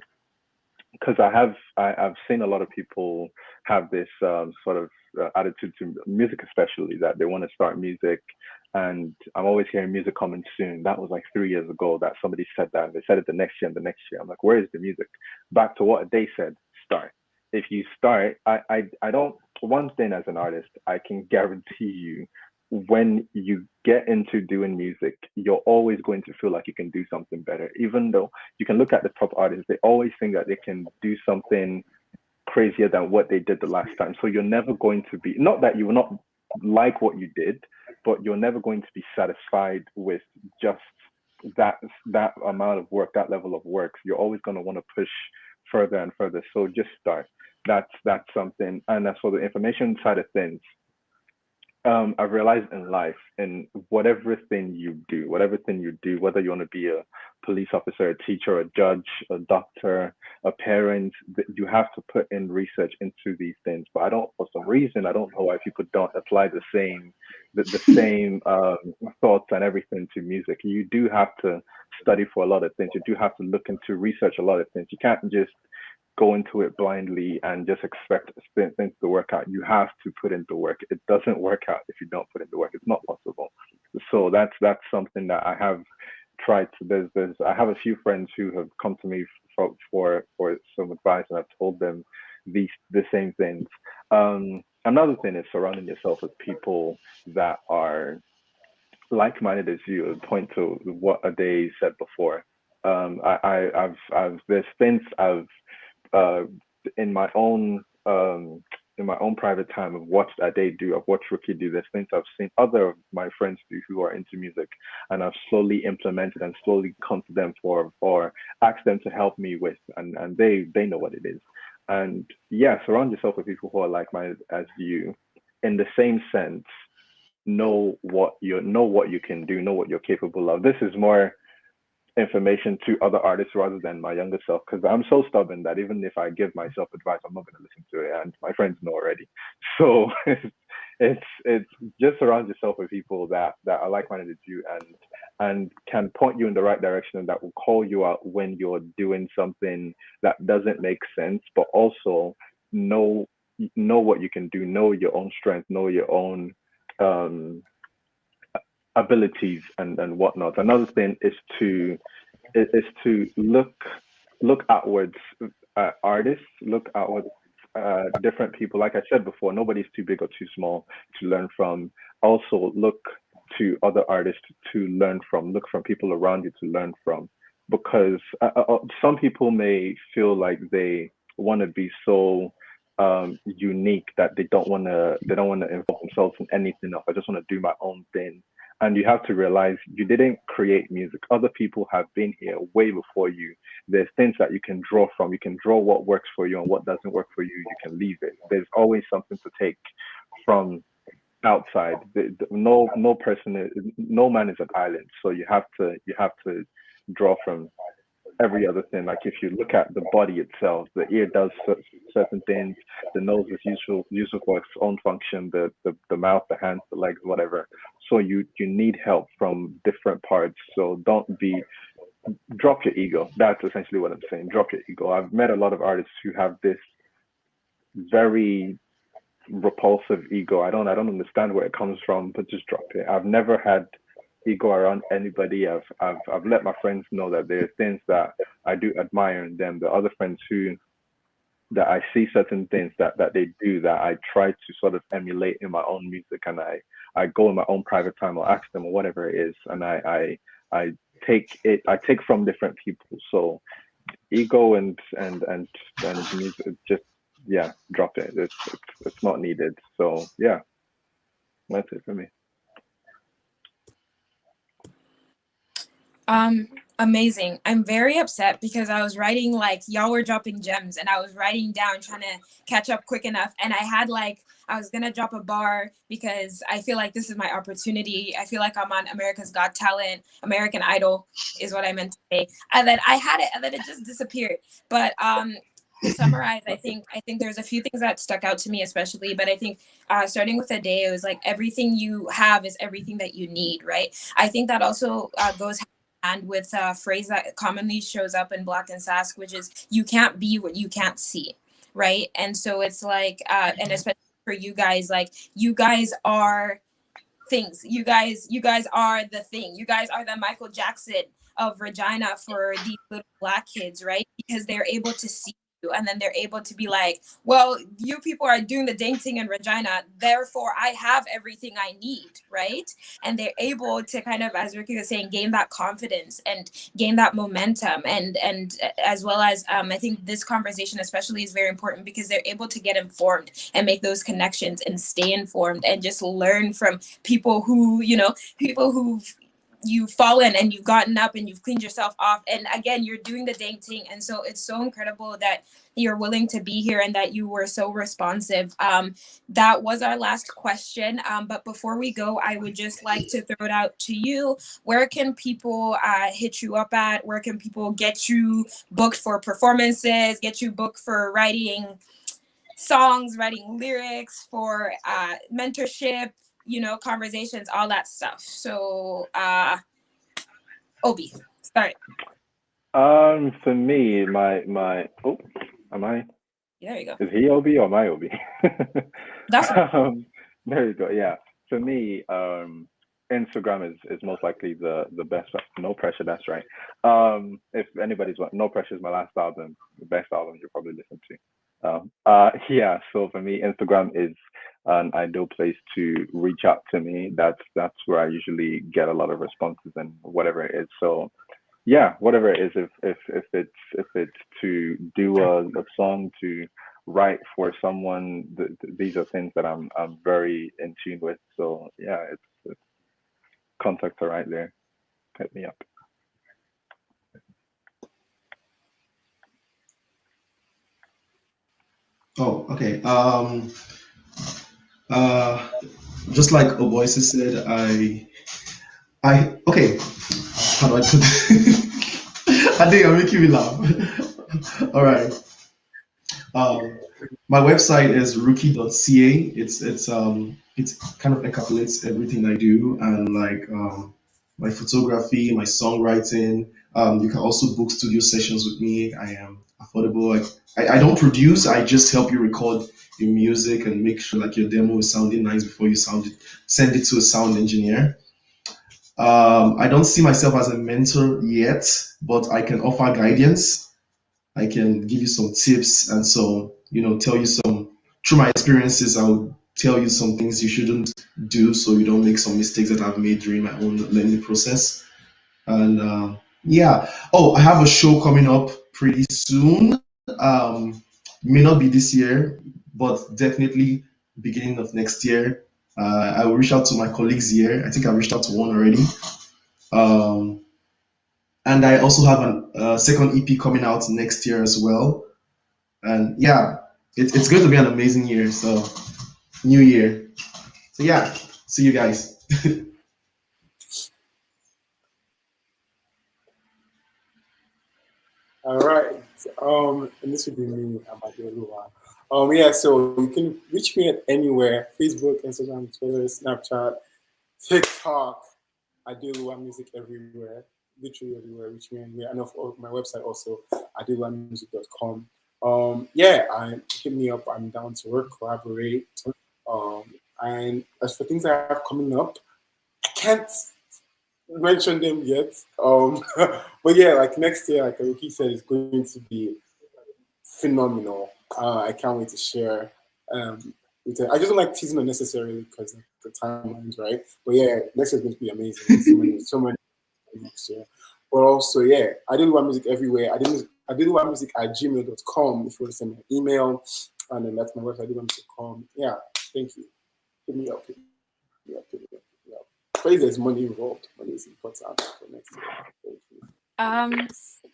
because I've seen a lot of people have this sort of attitude to music, especially that they want to start music, and I'm always hearing music coming soon. That was like 3 years ago that somebody said that, and they said it the next year and the next year. I'm like, where is the music? Back to what they said, start. If you start, I don't. One thing as an artist, I can guarantee you, when you get into doing music, you're always going to feel like you can do something better, even though you can look at the top artists, they always think that they can do something crazier than what they did the last time. So you're never going to be, not that you will not like what you did, but you're never going to be satisfied with just that that amount of work, that level of work. You're always going to want to push further and further. So just start. That's something. And as for the information side of things, I've realized in life, in whatever thing you do, whether you want to be a police officer, a teacher, a judge, a doctor, a parent, you have to put in research into these things. But for some reason, I don't know why people don't apply the same thoughts and everything to music. You do have to study for a lot of things. You do have to look into research a lot of things. You can't just go into it blindly and just expect things to work out. You have to put in the work. It doesn't work out if you don't put in the work. It's not possible. So that's something that I have tried to. There's I have a few friends who have come to me for some advice, and I've told them the same things. Another thing is surrounding yourself with people that are like-minded as you. Point to what Ade said before. I've there's things I've uh, in my own private time, I've watched Ade do, I've watched Rookie do. There's things I've seen other of my friends do who are into music, and I've slowly implemented and slowly come to them for or ask them to help me with, and they know what it is. And yeah, surround yourself with people who are like-minded as you, in the same sense. Know what you can do, know what you're capable of. This is more information to other artists rather than my younger self, because I'm so stubborn that even if I give myself advice, I'm not going to listen to it, and my friends know already. So it's just surround yourself with people that are like-minded with you and can point you in the right direction, and that will call you out when you're doing something that doesn't make sense, but also know know what you can do, know your own strength, know your own um abilities and whatnot. Another thing is to look outwards at artists, look outwards different people. Like I said before, nobody's too big or too small to learn from. Also, look to other artists to learn from. Look from people around you to learn from, because some people may feel like they want to be so unique that they don't want to involve themselves in anything else. I just want to do my own thing. And you have to realize you didn't create music. Other people have been here way before you. There's things that you can draw from. You can draw what works for you, and what doesn't work for you, you can leave it. There's always something to take from outside. No person no man is an island. So you have to draw from every other thing. Like if you look at the body itself, the ear does certain things, the nose is useful for its own function, the mouth, the hands, the legs, whatever. So you need help from different parts. So don't be drop your ego. That's essentially what I'm saying. Drop your ego. I've met a lot of artists who have this very repulsive ego. I don't understand where it comes from, but just drop it. I've never had ego around anybody. I've let my friends know that there are things that I do admire in them. The other friends who that I see certain things that they do that I try to sort of emulate in my own music, and I go in my own private time or ask them or whatever it is, and I take from different people. So ego and music, just yeah, drop it. It's not needed. So yeah, that's it for me. Amazing. I'm very upset because I was writing, like, y'all were dropping gems and I was writing down trying to catch up quick enough, and I had, like, I was gonna drop a bar because I feel like this is my opportunity. I feel like I'm on America's Got Talent, American Idol is what I meant to say. And then I had it and then it just disappeared. But to summarize, I think there's a few things that stuck out to me especially, but I think starting with a day, it was like everything you have is everything that you need, right? I think that also goes and with a phrase that commonly shows up in Black and Sask, which is you can't be what you can't see, right? And so it's like, and especially for you guys, like you guys are things. You guys are the thing. You guys are the Michael Jackson of Regina for these little Black kids, right? Because they're able to see you, and then they're able to be like, well, you people are doing the dang thing in Regina, therefore I have everything I need, right? And they're able to kind of, as Ricky was saying, gain that confidence and gain that momentum, and as well as I think this conversation especially is very important because they're able to get informed and make those connections and stay informed and just learn from people who, people who've you've fallen and you've gotten up and you've cleaned yourself off, and again you're doing the dang thing. And so it's so incredible that you're willing to be here and that you were so responsive. That was our last question, but before we go, I would just like to throw it out to you. Where can people hit you up at? Where can people get you booked for performances, get you booked for writing songs, writing lyrics, for mentorship, conversations, all that stuff? So Obi, start. For me, am I? There you go. Is he Obi or my Obi? That's There you go. Yeah. For me, Instagram is most likely the best. No Pressure. That's right. If anybody's No Pressure is my last album, the best album you'll probably listen to. Yeah. So for me, Instagram is an ideal place to reach out to me. That's where I usually get a lot of responses and whatever it is. So yeah, whatever it is, if it's to do a song, to write for someone, these are things that I'm very in tune with. So yeah, it's contacts are right there. Hit me up. Oh, okay. Just like Oboisi said, okay. How do I put it? I think I'm making me laugh. All right. Um, my website is rookie.ca. It's kind of encapsulates everything I do and like my photography, my songwriting. You can also book studio sessions with me. I am affordable. I don't produce. I just help you record your music and make sure like your demo is sounding nice before you send it to a sound engineer. I don't see myself as a mentor yet, but I can offer guidance. I can give you some tips and so, tell you through my experiences, I'll tell you some things you shouldn't do so you don't make some mistakes that I've made during my own learning process. And yeah, oh, I have a show coming up pretty soon. May not be this year, but definitely beginning of next year. I will reach out to my colleagues here. I think I reached out to one already. Um, and I also have a second EP coming out next year as well. And yeah, it's going to be an amazing year. So, new year. So, yeah, see you guys. All right. And this would be me, Amadolua. Yeah, so you can reach me at anywhere: Facebook, Instagram, Twitter, Snapchat, TikTok. Adelua Music everywhere, literally everywhere. Reach me anywhere. And of my website also, adeluamusic.com. Yeah, hit me up. I'm down to work, collaborate. And as for things I have coming up, I can't mention them yet. But yeah, like next year, like Aruki said, is going to be phenomenal. I can't wait to share. With it. I just don't like teasing unnecessarily because of the timelines, right? But yeah, next year is going to be amazing. So many next year. But also, yeah, I do love music everywhere. I do love music at gmail.com if you want to send me an email. And then that's my website, adeluamusic.com. Yeah, thank you. Hit me up. Hit me up. Hit me up. Hit me up. Please, there's money involved. Money is important for next year. Thank you.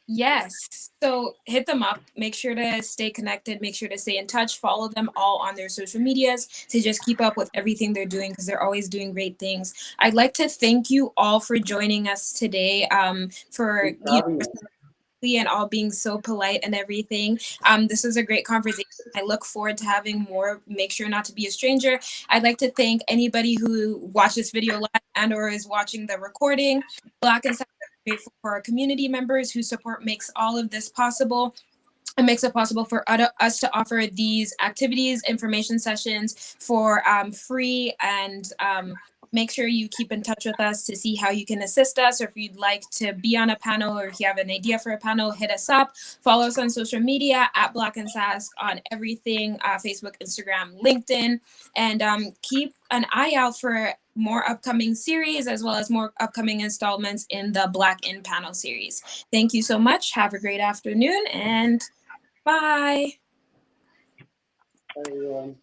Yes. So hit them up. Make sure to stay connected. Make sure to stay in touch. Follow them all on their social medias to just keep up with everything they're doing because they're always doing great things. I'd like to thank you all for joining us today. For and all being so polite and everything. This was a great conversation. I look forward to having more. Make sure not to be a stranger. I'd like to thank anybody who watched this video live and or is watching the recording. Black and Sask is grateful for our community members whose support makes all of this possible. It makes it possible for us to offer these activities, information sessions for free and make sure you keep in touch with us to see how you can assist us, or if you'd like to be on a panel, or if you have an idea for a panel, hit us up. Follow us on social media at Black and Sask on everything, Facebook, Instagram, LinkedIn, and keep an eye out for more upcoming series as well as more upcoming installments in the Black in Panel series. Thank you so much. Have a great afternoon and bye. Bye, everyone.